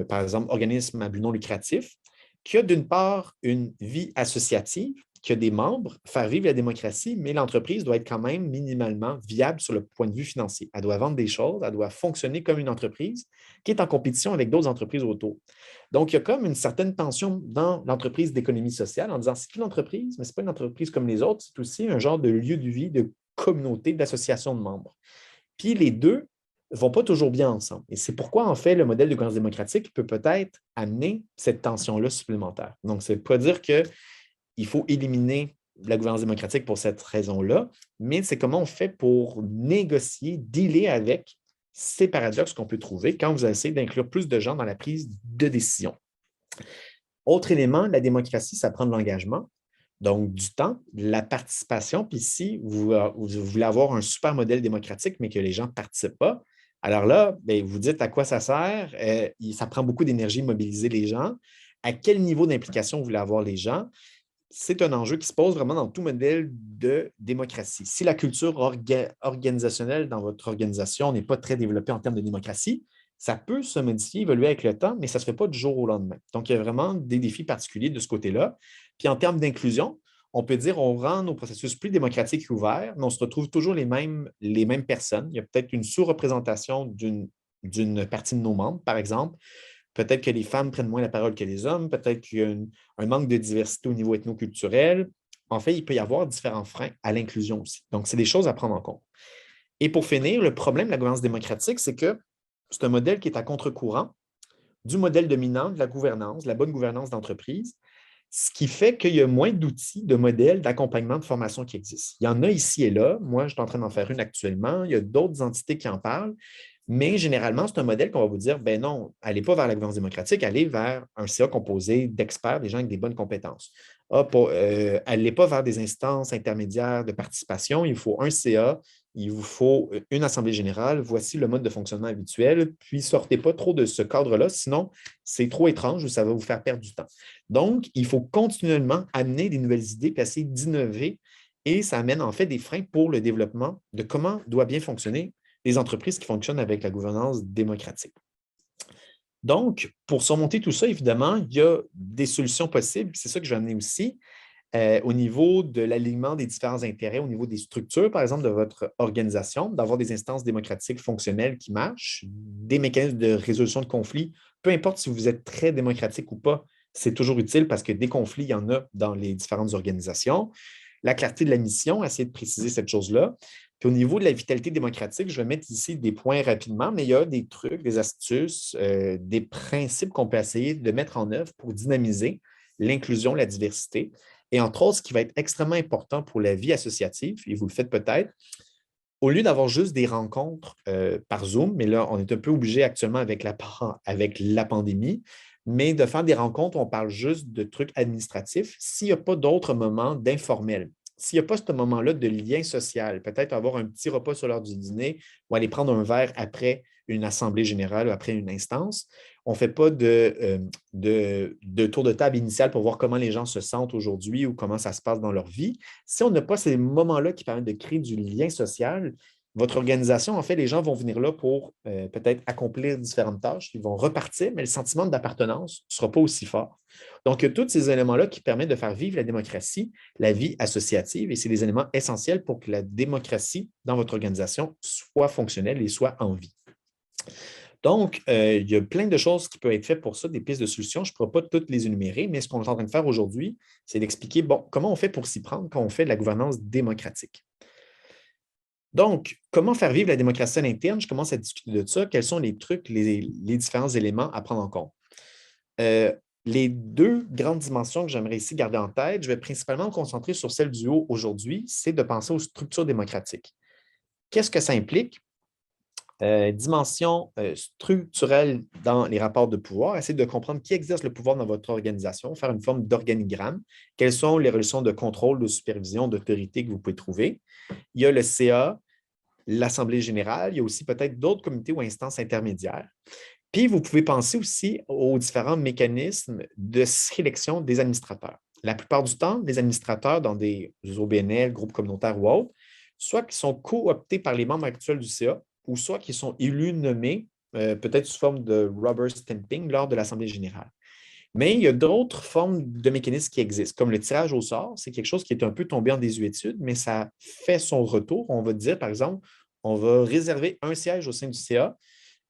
par exemple, organisme à but non lucratif, qui a d'une part une vie associative qui a des membres, faire vivre la démocratie, mais l'entreprise doit être quand même minimalement viable sur le point de vue financier. Elle doit vendre des choses, elle doit fonctionner comme une entreprise qui est en compétition avec d'autres entreprises autour. Donc, il y a comme une certaine tension dans l'entreprise d'économie sociale en disant c'est une entreprise, mais ce n'est pas une entreprise comme les autres, c'est aussi un genre de lieu de vie, de communauté, d'association de membres. Puis les deux ne vont pas toujours bien ensemble. Et c'est pourquoi, en fait, le modèle de gouvernance démocratique peut peut-être amener cette tension-là supplémentaire. Donc, ça ne veut pas dire qu'il faut éliminer la gouvernance démocratique pour cette raison-là, mais c'est comment on fait pour négocier, dealer avec ces paradoxes qu'on peut trouver quand vous essayez d'inclure plus de gens dans la prise de décision. Autre élément, la démocratie, ça prend de l'engagement. Donc, du temps, la participation. Puis si vous voulez avoir un super modèle démocratique, mais que les gens ne participent pas, alors là, bien, vous dites à quoi ça sert. Ça prend beaucoup d'énergie de mobiliser les gens. À quel niveau d'implication vous voulez avoir les gens? C'est un enjeu qui se pose vraiment dans tout modèle de démocratie. Si la culture organisationnelle dans votre organisation n'est pas très développée en termes de démocratie, ça peut se modifier, évoluer avec le temps, mais ça ne se fait pas du jour au lendemain. Donc, il y a vraiment des défis particuliers de ce côté-là. Puis en termes d'inclusion, on peut dire qu'on rend nos processus plus démocratiques et ouverts, mais on se retrouve toujours les mêmes personnes. Il y a peut-être une sous-représentation d'une partie de nos membres, par exemple. Peut-être que les femmes prennent moins la parole que les hommes. Peut-être qu'il y a un manque de diversité au niveau ethnoculturel. En fait, il peut y avoir différents freins à l'inclusion aussi. Donc, c'est des choses à prendre en compte. Et pour finir, le problème de la gouvernance démocratique, c'est que c'est un modèle qui est à contre-courant du modèle dominant de la gouvernance, de la bonne gouvernance d'entreprise, ce qui fait qu'il y a moins d'outils, de modèles d'accompagnement de formation qui existent. Il y en a ici et là. Moi, je suis en train d'en faire une actuellement. Il y a d'autres entités qui en parlent. Mais généralement, c'est un modèle qu'on va vous dire, ben non, allez pas vers la gouvernance démocratique, allez vers un CA composé d'experts, des gens avec des bonnes compétences. Allez pas vers des instances intermédiaires de participation, il faut un CA, il vous faut une assemblée générale, voici le mode de fonctionnement habituel, puis sortez pas trop de ce cadre-là, sinon c'est trop étrange ou ça va vous faire perdre du temps. Donc, il faut continuellement amener des nouvelles idées, puis essayer d'innover, et ça amène en fait des freins pour le développement de comment doit bien fonctionner les entreprises qui fonctionnent avec la gouvernance démocratique. Donc, pour surmonter tout ça, évidemment, il y a des solutions possibles. C'est ça que je vais amener aussi au niveau de l'alignement des différents intérêts, au niveau des structures, par exemple, de votre organisation, d'avoir des instances démocratiques fonctionnelles qui marchent, des mécanismes de résolution de conflits. Peu importe si vous êtes très démocratique ou pas, c'est toujours utile parce que des conflits, il y en a dans les différentes organisations. La clarté de la mission, essayer de préciser cette chose-là. Puis au niveau de la vitalité démocratique, je vais mettre ici des points rapidement, mais il y a des trucs, des astuces, des principes qu'on peut essayer de mettre en œuvre pour dynamiser l'inclusion, la diversité. Et entre autres, ce qui va être extrêmement important pour la vie associative, et vous le faites peut-être, au lieu d'avoir juste des rencontres par Zoom, mais là, on est un peu obligé actuellement avec la pandémie, mais de faire des rencontres où on parle juste de trucs administratifs, s'il n'y a pas d'autres moments d'informel. S'il n'y a pas ce moment-là de lien social, peut-être avoir un petit repas sur l'heure du dîner ou aller prendre un verre après une assemblée générale ou après une instance. On ne fait pas de tour de table initial pour voir comment les gens se sentent aujourd'hui ou comment ça se passe dans leur vie. Si on n'a pas ces moments-là qui permettent de créer du lien social, votre organisation, en fait, les gens vont venir là pour peut-être accomplir différentes tâches, ils vont repartir, mais le sentiment d'appartenance ne sera pas aussi fort. Donc, il y a tous ces éléments-là qui permettent de faire vivre la démocratie, la vie associative, et c'est des éléments essentiels pour que la démocratie dans votre organisation soit fonctionnelle et soit en vie. Donc, il y a plein de choses qui peuvent être faites pour ça, des pistes de solutions. Je ne pourrais pas toutes les énumérer, mais ce qu'on est en train de faire aujourd'hui, c'est d'expliquer, bon, comment on fait pour s'y prendre quand on fait de la gouvernance démocratique. Donc, comment faire vivre la démocratie à l'interne? Je commence à discuter de ça. Quels sont les trucs, les différents éléments à prendre en compte? Les deux grandes dimensions que j'aimerais ici garder en tête, je vais principalement me concentrer sur celle du haut aujourd'hui, c'est de penser aux structures démocratiques. Qu'est-ce que ça implique? Dimension structurelle dans les rapports de pouvoir, essayer de comprendre qui exerce le pouvoir dans votre organisation, faire une forme d'organigramme, quelles sont les relations de contrôle, de supervision, d'autorité que vous pouvez trouver. Il y a le CA, l'Assemblée générale, il y a aussi peut-être d'autres comités ou instances intermédiaires. Puis, vous pouvez penser aussi aux différents mécanismes de sélection des administrateurs. La plupart du temps, les administrateurs dans des OBNL, groupes communautaires ou autres, soit qui sont co-optés par les membres actuels du CA, ou soit qui sont élus, nommés, peut-être sous forme de rubber stamping lors de l'Assemblée générale. Mais il y a d'autres formes de mécanismes qui existent, comme le tirage au sort. C'est quelque chose qui est un peu tombé en désuétude, mais ça fait son retour. On va dire, par exemple, on va réserver un siège au sein du CA,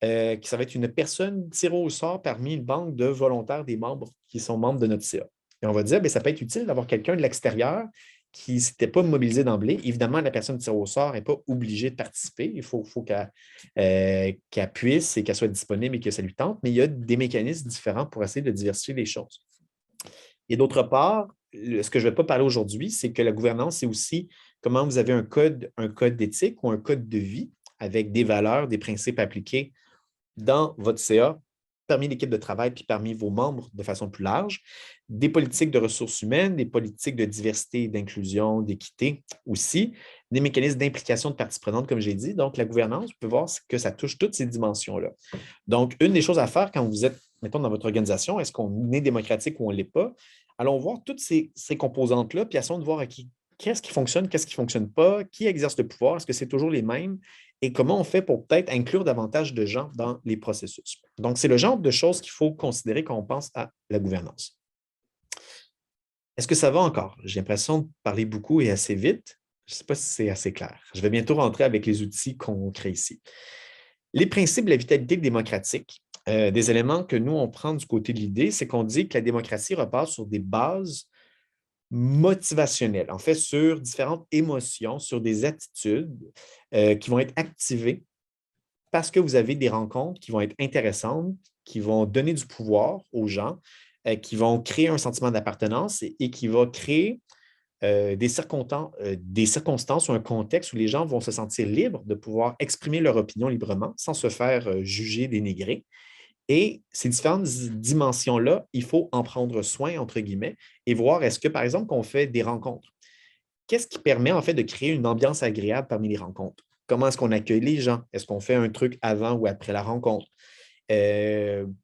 qui ça va être une personne tirée au sort parmi une banque de volontaires des membres qui sont membres de notre CA. Et on va dire, bien, ça peut être utile d'avoir quelqu'un de l'extérieur qui ne s'était pas mobilisé d'emblée. Évidemment, la personne tirée au sort n'est pas obligée de participer. Il faut qu'elle puisse et qu'elle soit disponible et que ça lui tente, mais il y a des mécanismes différents pour essayer de diversifier les choses. Et d'autre part, ce que je ne vais pas parler aujourd'hui, c'est que la gouvernance, c'est aussi comment vous avez un code d'éthique ou un code de vie avec des valeurs, des principes appliqués dans votre CA, parmi l'équipe de travail puis parmi vos membres de façon plus large, des politiques de ressources humaines, des politiques de diversité, d'inclusion, d'équité aussi, des mécanismes d'implication de parties prenantes, comme j'ai dit. Donc, la gouvernance, vous pouvez voir que ça touche toutes ces dimensions-là. Donc, une des choses à faire quand vous êtes, mettons, dans votre organisation, est-ce qu'on est démocratique ou on ne l'est pas? Allons voir toutes ces composantes-là, puis essayons de voir qu'est-ce qui fonctionne, qu'est-ce qui ne fonctionne pas, qui exerce le pouvoir, est-ce que c'est toujours les mêmes? Et comment on fait pour peut-être inclure davantage de gens dans les processus. Donc, c'est le genre de choses qu'il faut considérer quand on pense à la gouvernance. Est-ce que ça va encore? J'ai l'impression de parler beaucoup et assez vite. Je ne sais pas si c'est assez clair. Je vais bientôt rentrer avec les outils qu'on crée ici. Les principes de la vitalité démocratique, des éléments que nous, on prend du côté de l'idée, c'est qu'on dit que la démocratie repose sur des bases motivationnelles, en fait, sur différentes émotions, sur des attitudes qui vont être activées parce que vous avez des rencontres qui vont être intéressantes, qui vont donner du pouvoir aux gens, qui vont créer un sentiment d'appartenance et qui vont créer des circonstances ou un contexte où les gens vont se sentir libres de pouvoir exprimer leur opinion librement sans se faire juger, dénigrer. Et ces différentes dimensions-là, il faut en prendre soin, entre guillemets, et voir est-ce que, par exemple, qu'on fait des rencontres. Qu'est-ce qui permet, en fait, de créer une ambiance agréable parmi les rencontres? Comment est-ce qu'on accueille les gens? Est-ce qu'on fait un truc avant ou après la rencontre?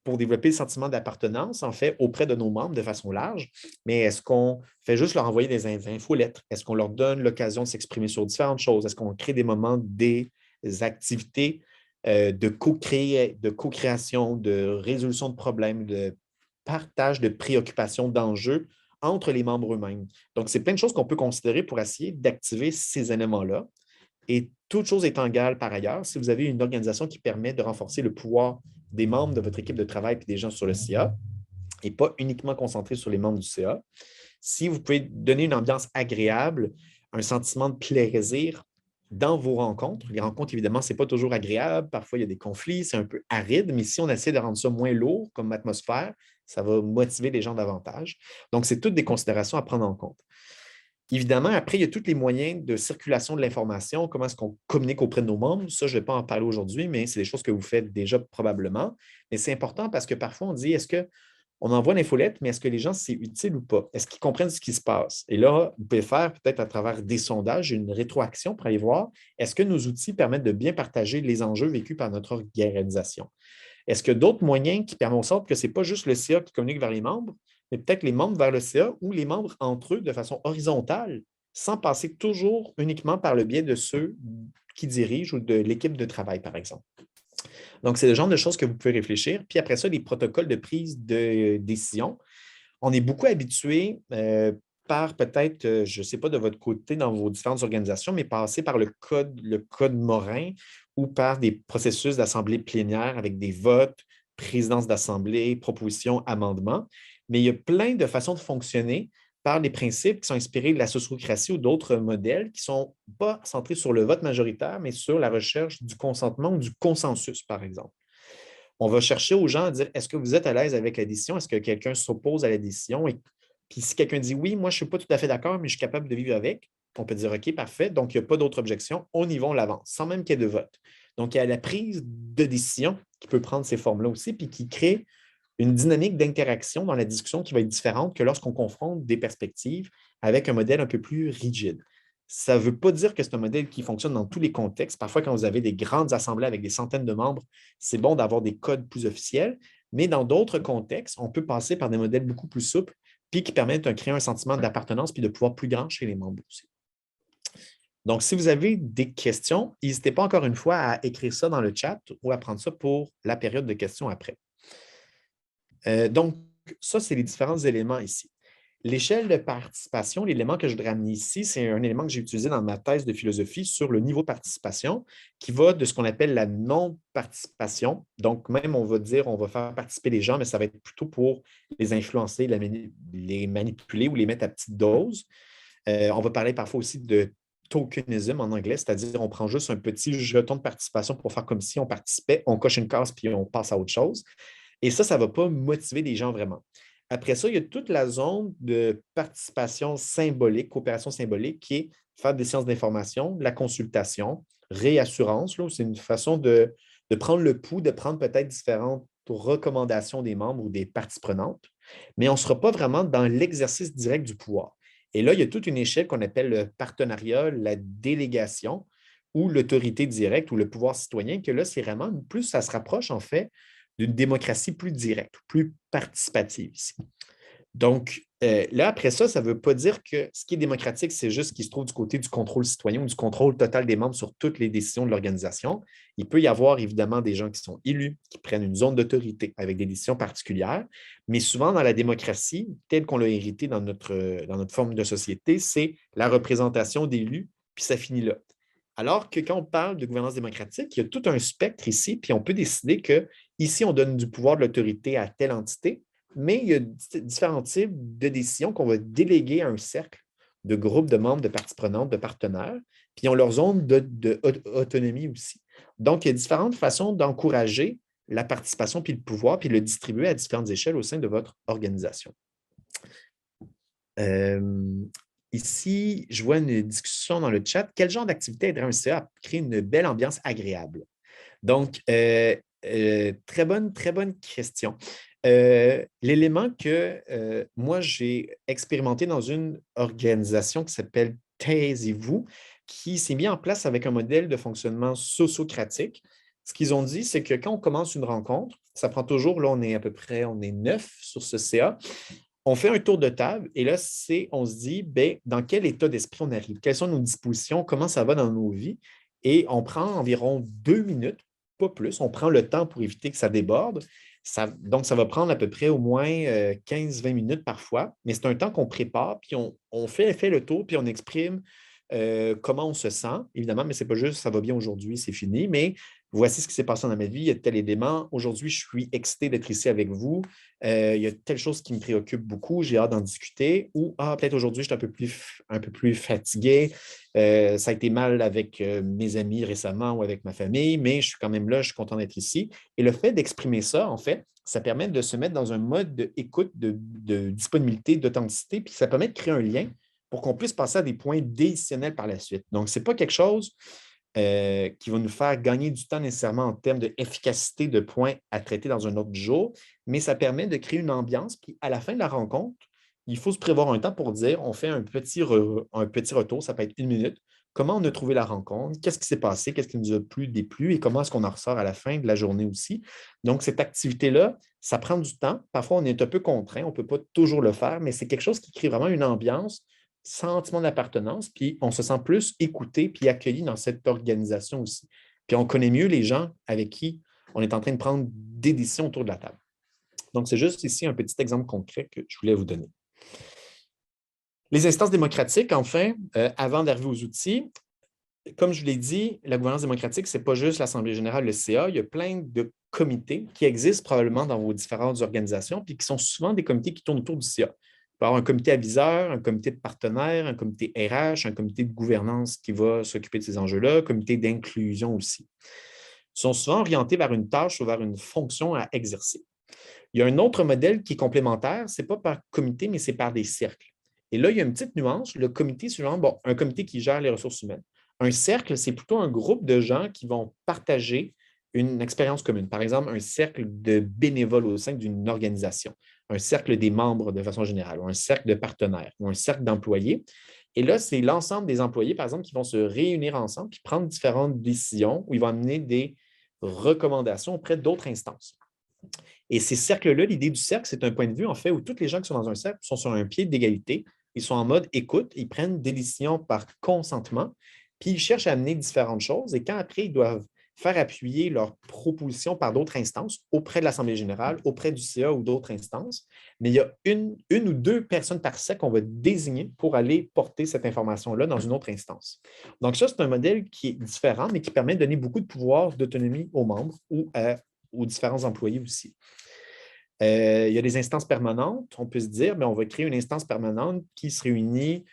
Pour développer le sentiment d'appartenance, en fait, auprès de nos membres de façon large, mais est-ce qu'on fait juste leur envoyer des infolettres? Est-ce qu'on leur donne l'occasion de s'exprimer sur différentes choses? Est-ce qu'on crée des moments, des activités de co-création, de résolution de problèmes, de partage de préoccupations, d'enjeux entre les membres eux-mêmes? Donc, c'est plein de choses qu'on peut considérer pour essayer d'activer ces éléments-là. Et toute chose étant égale par ailleurs, si vous avez une organisation qui permet de renforcer le pouvoir des membres de votre équipe de travail et des gens sur le CA, et pas uniquement concentré sur les membres du CA, si vous pouvez donner une ambiance agréable, un sentiment de plaisir dans vos rencontres. Les rencontres, évidemment, ce n'est pas toujours agréable. Parfois, il y a des conflits, c'est un peu aride, mais si on essaie de rendre ça moins lourd comme atmosphère, ça va motiver les gens davantage. Donc, c'est toutes des considérations à prendre en compte. Évidemment, après, il y a tous les moyens de circulation de l'information, comment est-ce qu'on communique auprès de nos membres. Ça, je ne vais pas en parler aujourd'hui, mais c'est des choses que vous faites déjà probablement. Mais c'est important parce que parfois, on dit, est-ce qu'on envoie l'infolette, mais est-ce que les gens, c'est utile ou pas? Est-ce qu'ils comprennent ce qui se passe? Et là, vous pouvez faire peut-être à travers des sondages, une rétroaction pour aller voir, est-ce que nos outils permettent de bien partager les enjeux vécus par notre organisation? Est-ce que d'autres moyens qui permettent en sorte que ce n'est pas juste le CA qui communique vers les membres, mais peut-être les membres vers le CA ou les membres entre eux de façon horizontale, sans passer toujours uniquement par le biais de ceux qui dirigent ou de l'équipe de travail, par exemple. Donc, c'est le genre de choses que vous pouvez réfléchir. Puis après ça, les protocoles de prise de décision. On est beaucoup habitué par peut-être, je ne sais pas de votre côté dans vos différentes organisations, mais passer par le code Morin ou par des processus d'assemblée plénière avec des votes, présidence d'assemblée, propositions, amendements. Mais il y a plein de façons de fonctionner par des principes qui sont inspirés de la sociocratie ou d'autres modèles qui ne sont pas centrés sur le vote majoritaire, mais sur la recherche du consentement ou du consensus, par exemple. On va chercher aux gens à dire est-ce que vous êtes à l'aise avec la décision? Est-ce que quelqu'un s'oppose à la décision? Et puis si quelqu'un dit oui, moi, je ne suis pas tout à fait d'accord, mais je suis capable de vivre avec, on peut dire OK, parfait. Donc, il n'y a pas d'autre objection. On y va, on l'avance, sans même qu'il y ait de vote. Donc, il y a la prise de décision qui peut prendre ces formes-là aussi, puis qui crée une dynamique d'interaction dans la discussion qui va être différente que lorsqu'on confronte des perspectives avec un modèle un peu plus rigide. Ça ne veut pas dire que c'est un modèle qui fonctionne dans tous les contextes. Parfois, quand vous avez des grandes assemblées avec des centaines de membres, c'est bon d'avoir des codes plus officiels, mais dans d'autres contextes, on peut passer par des modèles beaucoup plus souples puis qui permettent de créer un sentiment d'appartenance puis de pouvoir plus grand chez les membres aussi. Donc, si vous avez des questions, n'hésitez pas encore une fois à écrire ça dans le chat ou à prendre ça pour la période de questions après. Donc, ça, c'est les différents éléments ici. L'échelle de participation, l'élément que je voudrais amener ici, c'est un élément que j'ai utilisé dans ma thèse de philosophie sur le niveau de participation qui va de ce qu'on appelle la non-participation. Donc, même, on va dire, on va faire participer les gens, mais ça va être plutôt pour les influencer, les manipuler ou les mettre à petite dose. On va parler parfois aussi de tokenism en anglais, c'est-à-dire on prend juste un petit jeton de participation pour faire comme si on participait, on coche une case puis on passe à autre chose. Et ça ne va pas motiver les gens vraiment. Après ça, il y a toute la zone de participation symbolique, coopération symbolique, qui est faire des séances d'information, la consultation, réassurance. C'est une façon de prendre le pouls, de prendre peut-être différentes recommandations des membres ou des parties prenantes, mais on ne sera pas vraiment dans l'exercice direct du pouvoir. Et là, il y a toute une échelle qu'on appelle le partenariat, la délégation ou l'autorité directe ou le pouvoir citoyen, que là, c'est vraiment plus, ça se rapproche en fait d'une démocratie plus directe, plus participative ici. Donc, là, après ça, ça ne veut pas dire que ce qui est démocratique, c'est juste ce qui se trouve du côté du contrôle citoyen ou du contrôle total des membres sur toutes les décisions de l'organisation. Il peut y avoir évidemment des gens qui sont élus, qui prennent une zone d'autorité avec des décisions particulières, mais souvent dans la démocratie, telle qu'on l'a héritée dans notre forme de société, c'est la représentation d'élus, puis ça finit là. Alors que quand on parle de gouvernance démocratique, il y a tout un spectre ici, puis on peut décider que ici, on donne du pouvoir de l'autorité à telle entité, mais il y a différents types de décisions qu'on va déléguer à un cercle de groupes de membres, de parties prenantes, de partenaires, puis ils ont leur zone d'autonomie aussi. Donc, il y a différentes façons d'encourager la participation puis le pouvoir, puis le distribuer à différentes échelles au sein de votre organisation. Ici, je vois une discussion dans le chat. Quel genre d'activité aiderait un CA à créer une belle ambiance agréable? Donc, très bonne question. L'élément que moi, j'ai expérimenté dans une organisation qui s'appelle Taisez-vous, qui s'est mis en place avec un modèle de fonctionnement sociocratique. Ce qu'ils ont dit, c'est que quand on commence une rencontre, ça prend toujours, là, on est à peu près, on est 9 sur ce CA. On fait un tour de table et là, on se dit, ben, dans quel état d'esprit on arrive? Quelles sont nos dispositions? Comment ça va dans nos vies? Et on prend environ 2 minutes, pas plus. On prend le temps pour éviter que ça déborde. Donc, ça va prendre à peu près au moins 15-20 minutes parfois, mais c'est un temps qu'on prépare, puis on fait le tour, puis on exprime comment on se sent, évidemment, mais ce n'est pas juste ça va bien aujourd'hui, c'est fini, mais voici ce qui s'est passé dans ma vie, il y a tel élément. Aujourd'hui, je suis excité d'être ici avec vous. Il y a telle chose qui me préoccupe beaucoup, j'ai hâte d'en discuter. Ou peut-être aujourd'hui, je suis un peu plus fatigué. Ça a été mal avec mes amis récemment ou avec ma famille, mais je suis quand même là, je suis content d'être ici. Et le fait d'exprimer ça, en fait, ça permet de se mettre dans un mode d'écoute, de disponibilité, d'authenticité, puis ça permet de créer un lien pour qu'on puisse passer à des points décisionnels par la suite. Donc, ce n'est pas quelque chose qui va nous faire gagner du temps nécessairement en termes d'efficacité de points à traiter dans un autre jour, mais ça permet de créer une ambiance. Puis à la fin de la rencontre, il faut se prévoir un temps pour dire, on fait un petit retour, ça peut être 1 minute. Comment on a trouvé la rencontre? Qu'est-ce qui s'est passé? Qu'est-ce qui nous a plu, déplu? Et comment est-ce qu'on en ressort à la fin de la journée aussi? Donc, cette activité-là, ça prend du temps. Parfois, on est un peu contraint, on ne peut pas toujours le faire, mais c'est quelque chose qui crée vraiment une ambiance, sentiment d'appartenance, puis on se sent plus écouté puis accueilli dans cette organisation aussi. Puis on connaît mieux les gens avec qui on est en train de prendre des décisions autour de la table. Donc, c'est juste ici un petit exemple concret que je voulais vous donner. Les instances démocratiques, enfin, avant d'arriver aux outils, comme je vous l'ai dit, la gouvernance démocratique, ce n'est pas juste l'Assemblée générale, le CA. Il y a plein de comités qui existent probablement dans vos différentes organisations, puis qui sont souvent des comités qui tournent autour du CA. Il peut y avoir un comité aviseur, un comité de partenaires, un comité RH, un comité de gouvernance qui va s'occuper de ces enjeux-là, un comité d'inclusion aussi. Ils sont souvent orientés vers une tâche ou vers une fonction à exercer. Il y a un autre modèle qui est complémentaire, ce n'est pas par comité, mais c'est par des cercles. Et là, il y a une petite nuance. Le comité suivant, un comité qui gère les ressources humaines. Un cercle, c'est plutôt un groupe de gens qui vont partager une expérience commune. Par exemple, un cercle de bénévoles au sein d'une organisation, un cercle des membres de façon générale, ou un cercle de partenaires, ou un cercle d'employés. Et là, c'est l'ensemble des employés, par exemple, qui vont se réunir ensemble puis prendre différentes décisions où ils vont amener des recommandations auprès d'autres instances. Et ces cercles-là, l'idée du cercle, c'est un point de vue, en fait, où tous les gens qui sont dans un cercle sont sur un pied d'égalité. Ils sont en mode écoute, ils prennent des décisions par consentement, puis ils cherchent à amener différentes choses. Et quand après, ils doivent faire appuyer leurs propositions par d'autres instances auprès de l'Assemblée générale, auprès du CA ou d'autres instances. Mais il y a une ou deux personnes par siècle qu'on va désigner pour aller porter cette information-là dans une autre instance. Donc, ça, c'est un modèle qui est différent, mais qui permet de donner beaucoup de pouvoir, d'autonomie aux membres ou aux différents employés aussi. Il y a des instances permanentes. On peut se dire, mais on va créer une instance permanente qui se réunit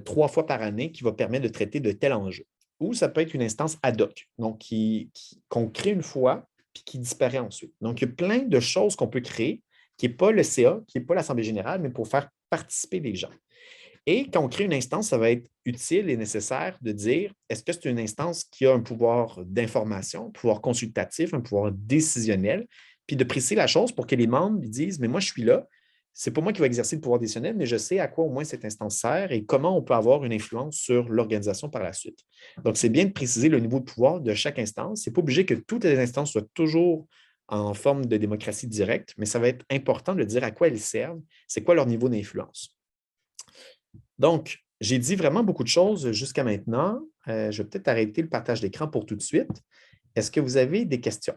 3 fois par année, qui va permettre de traiter de tels enjeux. Ou ça peut être une instance ad hoc, donc qu'on crée une fois puis qui disparaît ensuite. Donc, il y a plein de choses qu'on peut créer qui n'est pas le CA, qui n'est pas l'Assemblée générale, mais pour faire participer les gens. Et quand on crée une instance, ça va être utile et nécessaire de dire, est-ce que c'est une instance qui a un pouvoir d'information, un pouvoir consultatif, un pouvoir décisionnel, puis de préciser la chose pour que les membres disent, mais moi, je suis là, c'est pas moi qui vais exercer le pouvoir décisionnel, mais je sais à quoi au moins cette instance sert et comment on peut avoir une influence sur l'organisation par la suite. Donc, c'est bien de préciser le niveau de pouvoir de chaque instance. Ce n'est pas obligé que toutes les instances soient toujours en forme de démocratie directe, mais ça va être important de dire à quoi elles servent, c'est quoi leur niveau d'influence. Donc, j'ai dit vraiment beaucoup de choses jusqu'à maintenant. Je vais peut-être arrêter le partage d'écran pour tout de suite. Est-ce que vous avez des questions?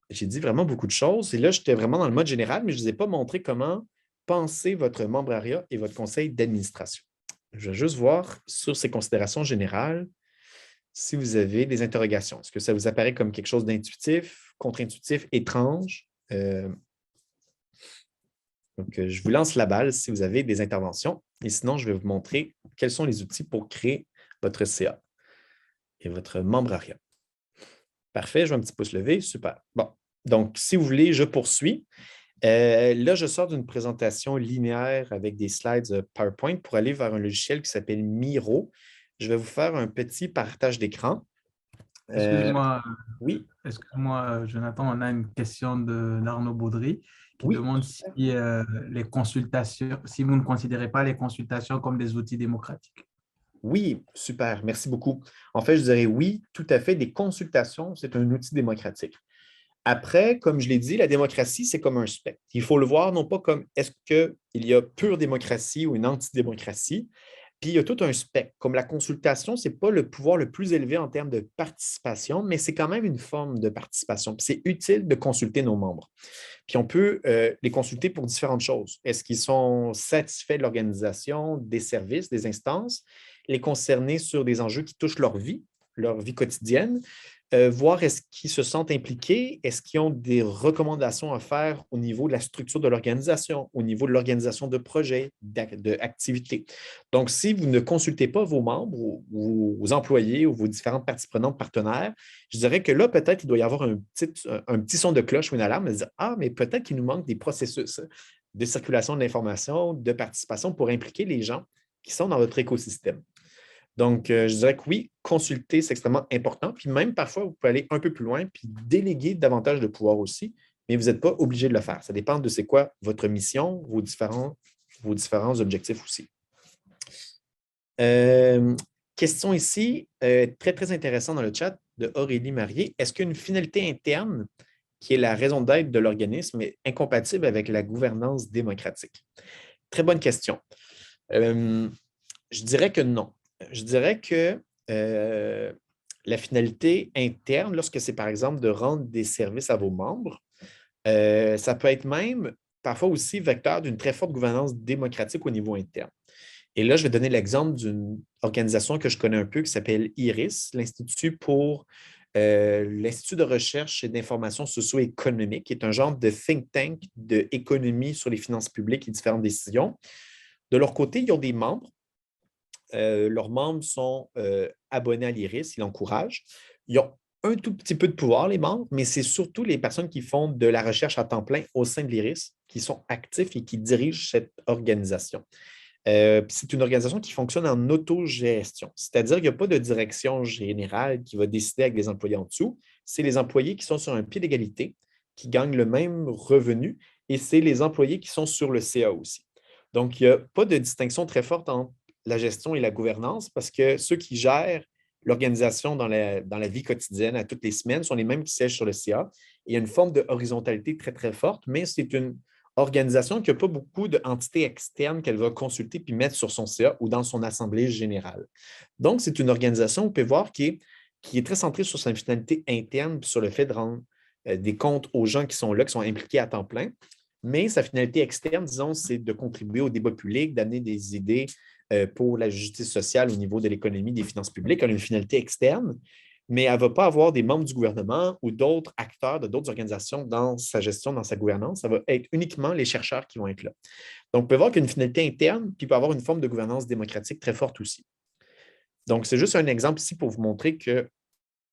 J'ai dit vraiment beaucoup de choses et là, j'étais vraiment dans le mode général, mais je ne vous ai pas montré comment penser votre membrariat et votre conseil d'administration. Je vais juste voir sur ces considérations générales si vous avez des interrogations. Est-ce que ça vous apparaît comme quelque chose d'intuitif, contre-intuitif, étrange? Donc, je vous lance la balle si vous avez des interventions. Et sinon, je vais vous montrer quels sont les outils pour créer votre CA et votre membrariat. Parfait, je vois un petit pouce levé. Super. Bon, donc, si vous voulez, je poursuis. Là, je sors d'une présentation linéaire avec des slides PowerPoint pour aller vers un logiciel qui s'appelle Miro. Je vais vous faire un petit partage d'écran. Excuse-moi, Oui, Jonathan, on a une question d'Arnaud Baudry qui oui. demande si les consultations, si vous ne considérez pas les consultations comme des outils démocratiques. Oui, super, merci beaucoup. En fait, je dirais oui, tout à fait. Des consultations, c'est un outil démocratique. Après, comme je l'ai dit, la démocratie, c'est comme un spectre. Il faut le voir non pas comme est-ce qu'il y a pure démocratie ou une antidémocratie, puis il y a tout un spectre. Comme la consultation, ce n'est pas le pouvoir le plus élevé en termes de participation, mais c'est quand même une forme de participation. Puis c'est utile de consulter nos membres. Puis on peut les consulter pour différentes choses. Est-ce qu'ils sont satisfaits de l'organisation, des services, des instances, les concerner sur des enjeux qui touchent leur vie quotidienne, voir est-ce qu'ils se sentent impliqués, est-ce qu'ils ont des recommandations à faire au niveau de la structure de l'organisation, au niveau de l'organisation de projets, d'activités. Donc, si vous ne consultez pas vos membres ou vos employés ou vos différentes parties prenantes partenaires, je dirais que là, peut-être, il doit y avoir un petit son de cloche ou une alarme, de dire, ah, mais peut-être qu'il nous manque des processus de circulation de l'information, de participation pour impliquer les gens qui sont dans votre écosystème. Donc, je dirais que oui, consulter, c'est extrêmement important. Puis même parfois, vous pouvez aller un peu plus loin puis déléguer davantage de pouvoir aussi, mais vous n'êtes pas obligé de le faire. Ça dépend de c'est quoi votre mission, vos différents objectifs aussi. Question ici, très, très intéressant dans le chat de Aurélie Marié. Est-ce qu'une finalité interne, qui est la raison d'être de l'organisme, est incompatible avec la gouvernance démocratique? Très bonne question. Je dirais que non. Je dirais que la finalité interne, lorsque c'est par exemple de rendre des services à vos membres, ça peut être même parfois aussi vecteur d'une très forte gouvernance démocratique au niveau interne. Et là, je vais donner l'exemple d'une organisation que je connais un peu qui s'appelle IRIS, l'Institut de recherche et d'information socio-économique, qui est un genre de think tank d'économie sur les finances publiques et différentes décisions. De leur côté, ils ont des membres. Leurs membres sont abonnés à l'IRIS, ils l'encouragent. Ils ont un tout petit peu de pouvoir, les membres, mais c'est surtout les personnes qui font de la recherche à temps plein au sein de l'IRIS qui sont actifs et qui dirigent cette organisation. C'est une organisation qui fonctionne en autogestion, c'est-à-dire qu'il n'y a pas de direction générale qui va décider avec les employés en dessous. C'est les employés qui sont sur un pied d'égalité, qui gagnent le même revenu, et c'est les employés qui sont sur le CA aussi. Donc, il n'y a pas de distinction très forte entre la gestion et la gouvernance parce que ceux qui gèrent l'organisation dans la vie quotidienne à toutes les semaines sont les mêmes qui siègent sur le CA. Il y a une forme de horizontalité très, très forte, mais c'est une organisation qui n'a pas beaucoup d'entités externes qu'elle va consulter puis mettre sur son CA ou dans son assemblée générale. Donc, c'est une organisation, vous pouvez voir, qui est qui est très centré sur sa finalité interne, puis sur le fait de rendre des comptes aux gens qui sont là, qui sont impliqués à temps plein. Mais sa finalité externe, disons, c'est de contribuer au débat public, d'amener des idées pour la justice sociale au niveau de l'économie, des finances publiques. Elle a une finalité externe, mais elle ne va pas avoir des membres du gouvernement ou d'autres acteurs de d'autres organisations dans sa gestion, dans sa gouvernance. Ça va être uniquement les chercheurs qui vont être là. Donc, on peut voir qu'il y a une finalité interne, puis il peut avoir une forme de gouvernance démocratique très forte aussi. Donc, c'est juste un exemple ici pour vous montrer qu'il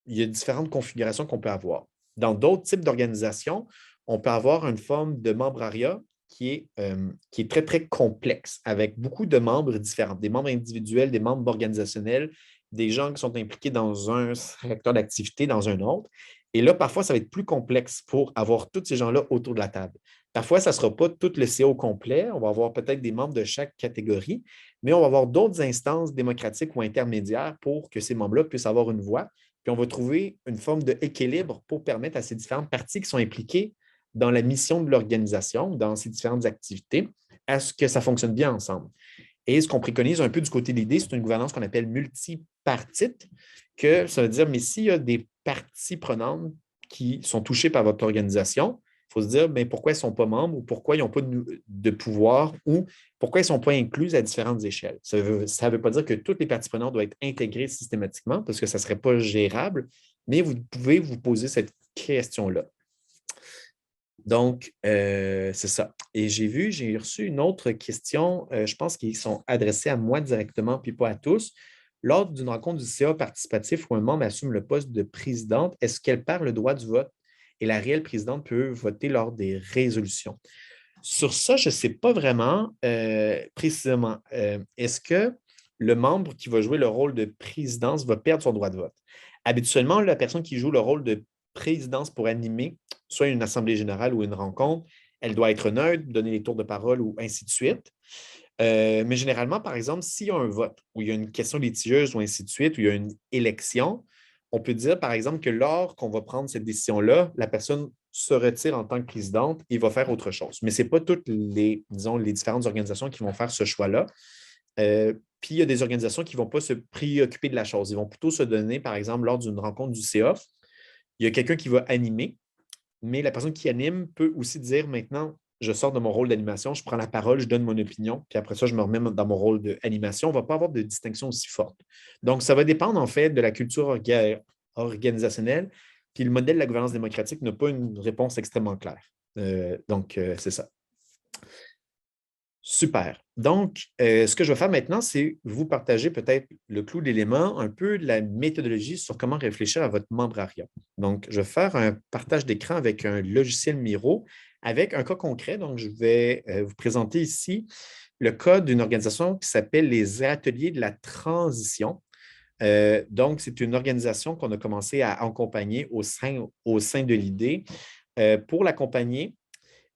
y a différentes configurations qu'on peut avoir. Dans d'autres types d'organisations, on peut avoir une forme de membrariat qui est très, très complexe, avec beaucoup de membres différents, des membres individuels, des membres organisationnels, des gens qui sont impliqués dans un secteur d'activité, dans un autre. Et là, parfois, ça va être plus complexe pour avoir tous ces gens-là autour de la table. Parfois, ça ne sera pas tout le CO complet. On va avoir peut-être des membres de chaque catégorie, mais on va avoir d'autres instances démocratiques ou intermédiaires pour que ces membres-là puissent avoir une voix. Puis on va trouver une forme d'équilibre pour permettre à ces différentes parties qui sont impliquées dans la mission de l'organisation, dans ces différentes activités, à ce que ça fonctionne bien ensemble. Et ce qu'on préconise un peu du côté de l'idée, c'est une gouvernance qu'on appelle multipartite, que ça veut dire, mais s'il y a des parties prenantes qui sont touchées par votre organisation, il faut se dire, mais pourquoi ils ne sont pas membres ou pourquoi ils n'ont pas de pouvoir ou pourquoi ils ne sont pas inclus à différentes échelles. Ça ne veut pas dire que toutes les parties prenantes doivent être intégrées systématiquement parce que ça ne serait pas gérable, mais vous pouvez vous poser cette question-là. Donc, c'est ça. Et j'ai reçu une autre question, je pense qu'ils sont adressés à moi directement, puis pas à tous. Lors d'une rencontre du CA participatif où un membre assume le poste de présidente, est-ce qu'elle perd le droit du vote et la réelle présidente peut voter lors des résolutions? Sur ça, je ne sais pas vraiment précisément. Est-ce que le membre qui va jouer le rôle de présidence va perdre son droit de vote? Habituellement, la personne qui joue le rôle de présidence pour animer soit une assemblée générale ou une rencontre, elle doit être neutre, donner les tours de parole ou ainsi de suite. Mais généralement, par exemple, s'il y a un vote ou il y a une question litigieuse ou ainsi de suite, ou il y a une élection, on peut dire, par exemple, que lors qu'on va prendre cette décision-là, la personne se retire en tant que présidente et va faire autre chose. Mais ce n'est pas toutes disons, les différentes organisations qui vont faire ce choix-là. Puis il y a des organisations qui ne vont pas se préoccuper de la chose. Ils vont plutôt se donner, par exemple, lors d'une rencontre du CA, il y a quelqu'un qui va animer, mais la personne qui anime peut aussi dire maintenant, je sors de mon rôle d'animation, je prends la parole, je donne mon opinion, puis après ça, je me remets dans mon rôle d'animation. On ne va pas avoir de distinction aussi forte. Donc, ça va dépendre en fait de la culture organisationnelle, puis le modèle de la gouvernance démocratique n'a pas une réponse extrêmement claire. Donc, c'est ça. Super. Donc, ce que je vais faire maintenant, c'est vous partager peut-être le clou d'éléments, un peu de la méthodologie sur comment réfléchir à votre membrariat. Donc, je vais faire un partage d'écran avec un logiciel Miro, avec un cas concret. Donc, je vais vous présenter ici le cas d'une organisation qui s'appelle les Ateliers de la transition. Donc, c'est une organisation qu'on a commencé à accompagner au sein de l'idée. Pour l'accompagner,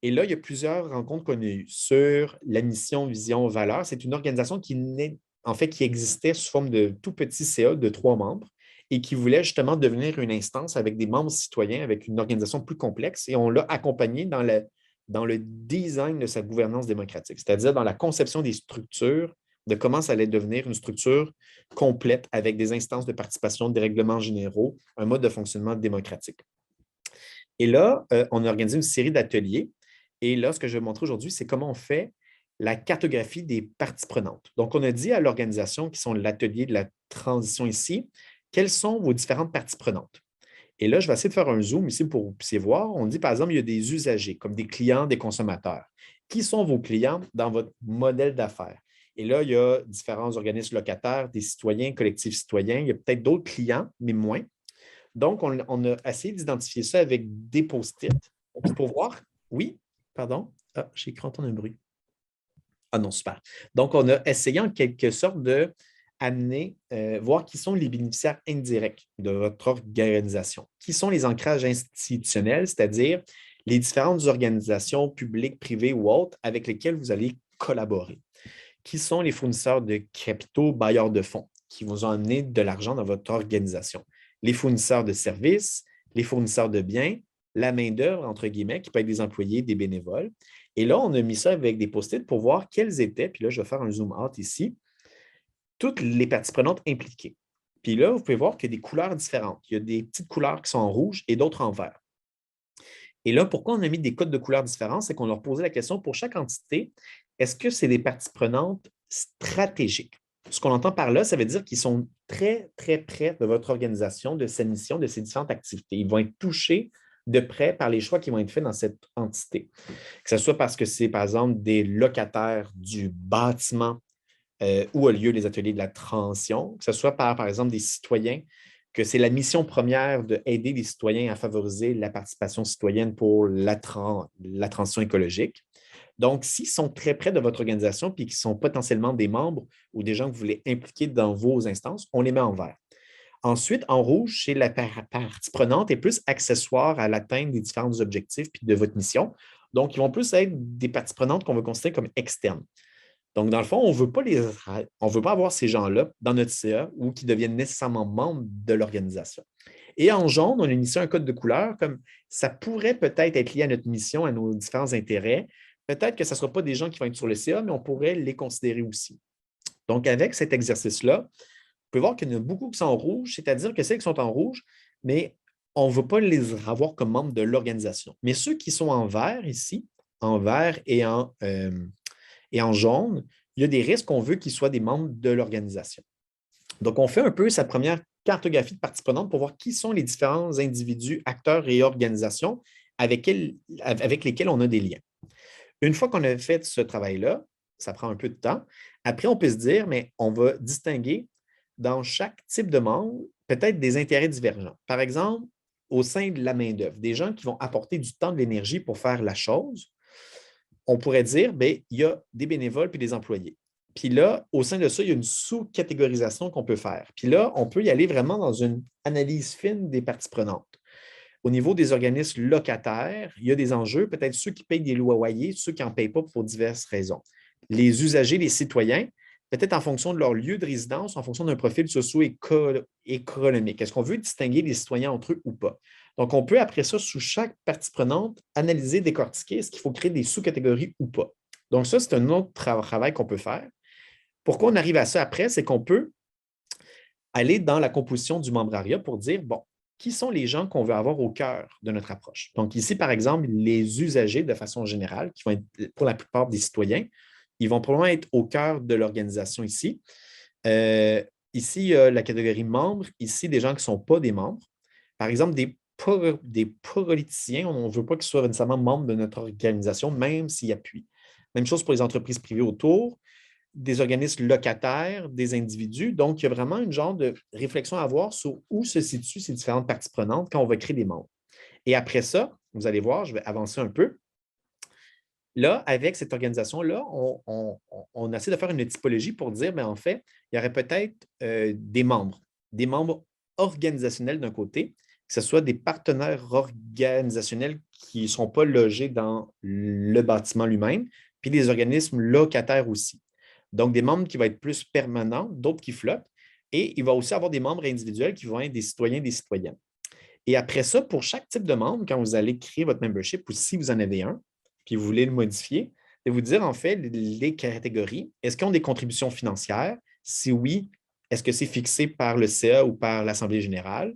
et là, il y a plusieurs rencontres qu'on a eues sur la mission, vision, valeur. C'est une organisation qui existait sous forme de tout petit CA de 3 membres et qui voulait justement devenir une instance avec des membres citoyens, avec une organisation plus complexe. Et on l'a accompagné dans le design de sa gouvernance démocratique, c'est-à-dire dans la conception des structures, de comment ça allait devenir une structure complète avec des instances de participation, des règlements généraux, un mode de fonctionnement démocratique. Et là, on a organisé une série d'ateliers. Et là, ce que je vais montrer aujourd'hui, c'est comment on fait la cartographie des parties prenantes. Donc, on a dit à l'organisation qui sont l'atelier de la transition ici, quelles sont vos différentes parties prenantes. Et là, je vais essayer de faire un zoom ici pour que vous puissiez voir. On dit, par exemple, il y a des usagers, comme des clients, des consommateurs. Qui sont vos clients dans votre modèle d'affaires? Et là, il y a différents organismes locataires, des citoyens, collectifs citoyens. Il y a peut-être d'autres clients, mais moins. Donc, on a essayé d'identifier ça avec des post-it pour voir. Oui, pardon. Ah, j'ai cru entendre un bruit. Ah non, super. Donc, on a essayé en quelque sorte de amener, voir qui sont les bénéficiaires indirects de votre organisation. Qui sont les ancrages institutionnels, c'est-à-dire les différentes organisations publiques, privées ou autres avec lesquelles vous allez collaborer. Qui sont les fournisseurs de capitaux, bailleurs de fonds, qui vous ont amené de l'argent dans votre organisation. Les fournisseurs de services, les fournisseurs de biens, la main-d'œuvre, entre guillemets, qui peut être des employés, des bénévoles. Et là, on a mis ça avec des post-it pour voir quelles étaient, puis là, je vais faire un zoom out ici, toutes les parties prenantes impliquées. Puis là, vous pouvez voir qu'il y a des couleurs différentes. Il y a des petites couleurs qui sont en rouge et d'autres en vert. Et là, pourquoi on a mis des codes de couleurs différents? C'est qu'on leur posait la question pour chaque entité, est-ce que c'est des parties prenantes stratégiques? Ce qu'on entend par là, ça veut dire qu'ils sont très, très près de votre organisation, de sa mission, de ses différentes activités. Ils vont être touchés de près par les choix qui vont être faits dans cette entité. Que ce soit parce que c'est, par exemple, des locataires du bâtiment où a lieu les ateliers de la transition, que ce soit par exemple, des citoyens, que c'est la mission première d'aider les citoyens à favoriser la participation citoyenne pour la transition écologique. Donc, s'ils sont très près de votre organisation et qu'ils sont potentiellement des membres ou des gens que vous voulez impliquer dans vos instances, on les met en vert. Ensuite, en rouge, c'est la partie prenante et plus accessoire à l'atteinte des différents objectifs puis de votre mission. Donc, ils vont plus être des parties prenantes qu'on va considérer comme externes. Donc, dans le fond, on ne veut pas avoir ces gens-là dans notre CA ou qui deviennent nécessairement membres de l'organisation. Et en jaune, on a initié un code de couleur comme ça pourrait peut-être être lié à notre mission, à nos différents intérêts. Peut-être que ce ne sera pas des gens qui vont être sur le CA, mais on pourrait les considérer aussi. Donc, avec cet exercice-là, vous pouvez voir qu'il y en a beaucoup qui sont en rouge, c'est-à-dire que ceux qui sont en rouge, mais on ne veut pas les avoir comme membres de l'organisation. Mais ceux qui sont en vert ici, en vert et en jaune, il y a des risques qu'on veut qu'ils soient des membres de l'organisation. Donc, on fait un peu sa première cartographie de parties prenantes pour voir qui sont les différents individus, acteurs et organisations avec lesquels on a des liens. Une fois qu'on a fait ce travail-là, ça prend un peu de temps. Après, on peut se dire, mais on va distinguer dans chaque type de membre peut-être des intérêts divergents. Par exemple, au sein de la main-d'œuvre, des gens qui vont apporter du temps, de l'énergie pour faire la chose, on pourrait dire, bien, il y a des bénévoles puis des employés. Puis là, au sein de ça, il y a une sous-catégorisation qu'on peut faire. Puis là, on peut y aller vraiment dans une analyse fine des parties prenantes. Au niveau des organismes locataires, il y a des enjeux, peut-être ceux qui payent des loyers, ceux qui n'en payent pas pour diverses raisons. Les usagers, les citoyens, peut-être en fonction de leur lieu de résidence, en fonction d'un profil socio-économique. Est-ce qu'on veut distinguer les citoyens entre eux ou pas? Donc, on peut, après ça, sous chaque partie prenante, analyser, décortiquer, est-ce qu'il faut créer des sous-catégories ou pas? Donc, ça, c'est un autre travail qu'on peut faire. Pourquoi on arrive à ça après? C'est qu'on peut aller dans la composition du membrariat pour dire, bon, qui sont les gens qu'on veut avoir au cœur de notre approche? Donc, ici, par exemple, les usagers de façon générale, qui vont être pour la plupart des citoyens, ils vont probablement être au cœur de l'organisation ici. Ici, il y a la catégorie membres. Ici, des gens qui ne sont pas des membres. Par exemple, des politiciens, on ne veut pas qu'ils soient nécessairement membres de notre organisation, même s'ils appuient. Même chose pour les entreprises privées autour, des organismes locataires, des individus. Donc, il y a vraiment une genre de réflexion à avoir sur où se situent ces différentes parties prenantes quand on va créer des membres. Et après ça, vous allez voir, je vais avancer un peu. Là, avec cette organisation-là, on essaie de faire une typologie pour dire, mais en fait, il y aurait peut-être des membres organisationnels d'un côté, que ce soit des partenaires organisationnels qui ne sont pas logés dans le bâtiment lui-même, puis des organismes locataires aussi. Donc, des membres qui vont être plus permanents, d'autres qui flottent, et il va aussi avoir des membres individuels qui vont être des citoyens, des citoyennes. Et après ça, pour chaque type de membre, quand vous allez créer votre membership ou si vous en avez un, puis vous voulez le modifier, de vous dire en fait les catégories. Est-ce qu'ils ont des contributions financières? Si oui, est-ce que c'est fixé par le CA ou par l'Assemblée générale?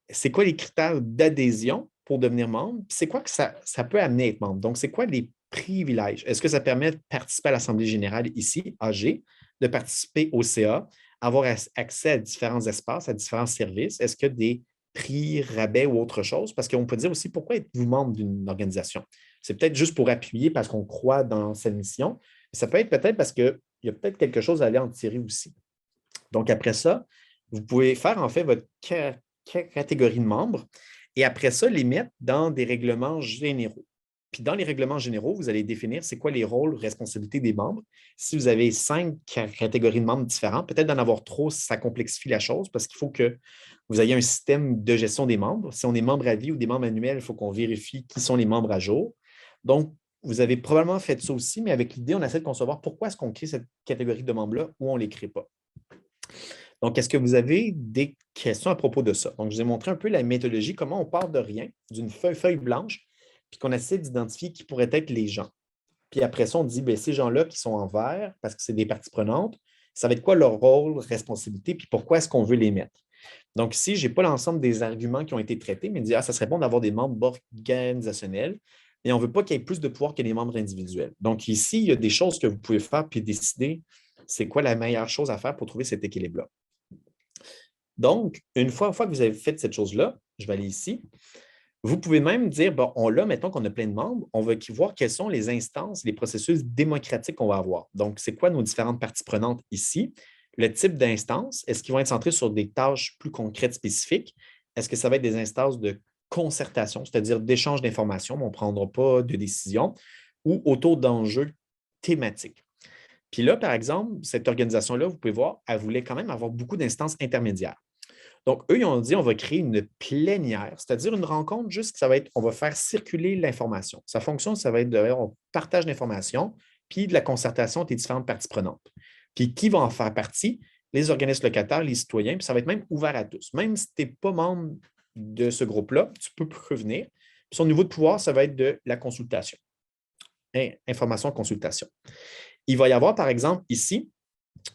C'est quoi les critères d'adhésion pour devenir membre? Puis c'est quoi que ça peut amener à être membre? Donc, c'est quoi les privilèges? Est-ce que ça permet de participer à l'Assemblée générale ici, AG, de participer au CA, avoir accès à différents espaces, à différents services? Est-ce qu'il y a des prix, rabais ou autre chose? Parce qu'on peut dire aussi pourquoi êtes-vous membre d'une organisation? C'est peut-être juste pour appuyer parce qu'on croit dans cette mission. Ça peut être peut-être parce qu'il y a peut-être quelque chose à aller en tirer aussi. Donc, après ça, vous pouvez faire en fait votre catégorie de membres et après ça, les mettre dans des règlements généraux. Puis dans les règlements généraux, vous allez définir c'est quoi les rôles, responsabilités des membres. Si vous avez 5 catégories de membres différentes, peut-être d'en avoir trop, ça complexifie la chose parce qu'il faut que vous ayez un système de gestion des membres. Si on est membre à vie ou des membres annuels, il faut qu'on vérifie qui sont les membres à jour. Donc, vous avez probablement fait ça aussi, mais avec l'idée, on essaie de concevoir pourquoi est-ce qu'on crée cette catégorie de membres-là ou on ne les crée pas. Donc, est-ce que vous avez des questions à propos de ça? Donc, je vous ai montré un peu la méthodologie, comment on part de rien, d'une feuille blanche, puis qu'on essaie d'identifier qui pourraient être les gens. Puis après ça, on dit, bien, ces gens-là qui sont en vert, parce que c'est des parties prenantes, Ça va être quoi leur rôle, responsabilité, puis pourquoi est-ce qu'on veut les mettre? Donc, ici, je n'ai pas l'ensemble des arguments qui ont été traités, mais dire, ça serait bon d'avoir des membres organisationnels, mais on ne veut pas qu'il y ait plus de pouvoir que les membres individuels. Donc, ici, il y a des choses que vous pouvez faire puis décider c'est quoi la meilleure chose à faire pour trouver cet équilibre-là. Donc, une fois que vous avez fait cette chose-là, je vais aller ici. Vous pouvez même dire, bon, mettons qu'on a plein de membres, on va voir quelles sont les instances, les processus démocratiques qu'on va avoir. Donc, c'est quoi nos différentes parties prenantes ici? Le type d'instance, est-ce qu'ils vont être centrés sur des tâches plus concrètes spécifiques? Est-ce que ça va être des instances de concertation, c'est-à-dire d'échange d'informations, mais on ne prendra pas de décision, ou autour d'enjeux thématiques? Puis là, par exemple, cette organisation-là, vous pouvez voir, elle voulait quand même avoir beaucoup d'instances intermédiaires. Donc, eux, ils ont dit, on va créer une plénière, c'est-à-dire une rencontre juste que ça va être, on va faire circuler l'information. Sa fonction, ça va être on partage l'information, puis de la concertation des différentes parties prenantes. Puis qui va en faire partie? Les organismes locataires, les citoyens, puis ça va être même ouvert à tous. Même si tu n'es pas membre de ce groupe-là, tu peux prévenir. Puis son niveau de pouvoir, ça va être de la consultation. Information, consultation. Il va y avoir, par exemple, ici,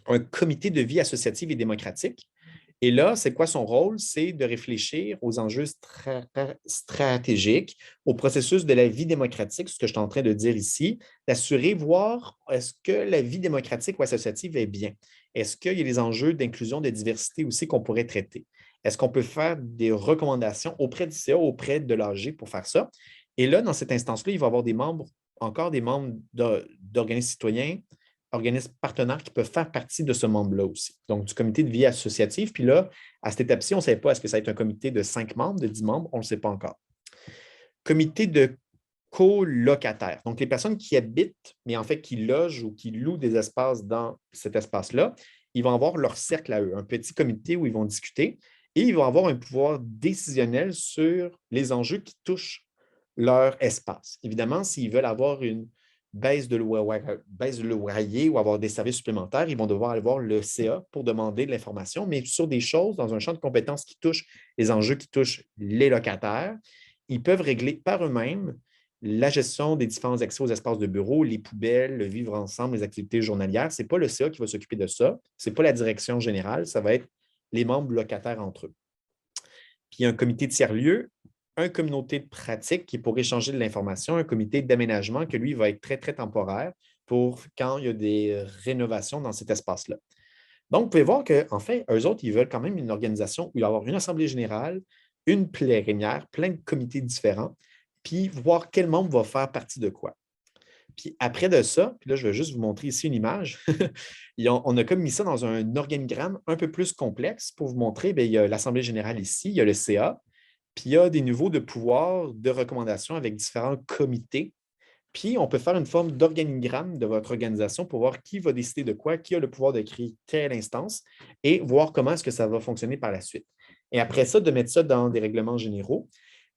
un comité de vie associative et démocratique. Et là, c'est quoi son rôle? C'est de réfléchir aux enjeux stratégiques, au processus de la vie démocratique, ce que je suis en train de dire ici, d'assurer, voir est-ce que la vie démocratique ou associative est bien? Est-ce qu'il y a des enjeux d'inclusion, de diversité aussi qu'on pourrait traiter? Est-ce qu'on peut faire des recommandations auprès du CA, auprès de l'AG pour faire ça? Et là, dans cette instance-là, il va y avoir encore des membres d'organismes citoyens, organismes partenaires qui peuvent faire partie de ce membre-là aussi. Donc, du comité de vie associative. Puis là, à cette étape-ci, on ne sait pas, est-ce que ça va être un comité de 5 membres, de 10 membres? On ne le sait pas encore. Comité de colocataires. Donc, les personnes qui habitent, mais en fait qui logent ou qui louent des espaces dans cet espace-là, ils vont avoir leur cercle à eux, un petit comité où ils vont discuter et ils vont avoir un pouvoir décisionnel sur les enjeux qui touchent leur espace. Évidemment, s'ils veulent avoir une baisse de loyer ou avoir des services supplémentaires, ils vont devoir aller voir le CA pour demander de l'information, mais sur des choses dans un champ de compétences qui touchent les enjeux qui touchent les locataires, ils peuvent régler par eux-mêmes la gestion des différents accès aux espaces de bureau, les poubelles, le vivre ensemble, les activités journalières. Ce n'est pas le CA qui va s'occuper de ça. Ce n'est pas la direction générale. Ça va être les membres locataires entre eux. Puis il y a un comité de tiers-lieu, un comité de pratique qui est pour échanger de l'information, un comité d'aménagement que lui va être très, très temporaire pour quand il y a des rénovations dans cet espace-là. Donc, vous pouvez voir qu'en fait, eux autres, ils veulent quand même une organisation où il va y avoir une assemblée générale, une plénière, plein de comités différents, puis voir quel membre va faire partie de quoi. Puis après de ça, puis là, je vais juste vous montrer ici une image. On a comme mis ça dans un organigramme un peu plus complexe pour vous montrer, bien, il y a l'Assemblée générale ici, il y a le CA, puis il y a des niveaux de pouvoir, de recommandation avec différents comités. Puis on peut faire une forme d'organigramme de votre organisation pour voir qui va décider de quoi, qui a le pouvoir de créer telle instance et voir comment est-ce que ça va fonctionner par la suite. Et après ça, de mettre ça dans des règlements généraux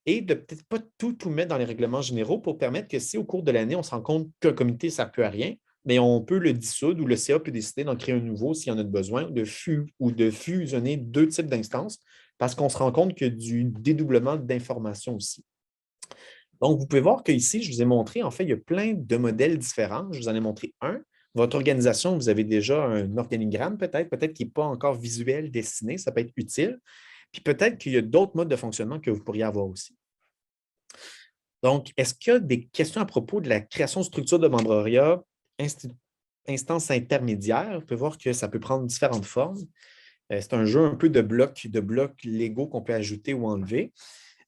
et de peut-être pas tout mettre dans les règlements généraux pour permettre que si au cours de l'année, on se rend compte qu'un comité, ça ne peut à rien, mais on peut le dissoudre ou le CA peut décider d'en créer un nouveau s'il y en a besoin, ou de fusionner deux types d'instances parce qu'on se rend compte qu'il y a du dédoublement d'informations aussi. Donc, vous pouvez voir qu'ici, je vous ai montré, en fait, il y a plein de modèles différents. Je vous en ai montré un. Votre organisation, vous avez déjà un organigramme peut-être qui n'est pas encore visuel, dessiné, ça peut être utile. Puis peut-être qu'il y a d'autres modes de fonctionnement que vous pourriez avoir aussi. Donc, est-ce qu'il y a des questions à propos de la création de structures de membrariat, instance intermédiaire? On peut voir que ça peut prendre différentes formes. C'est un jeu un peu de blocs Lego qu'on peut ajouter ou enlever.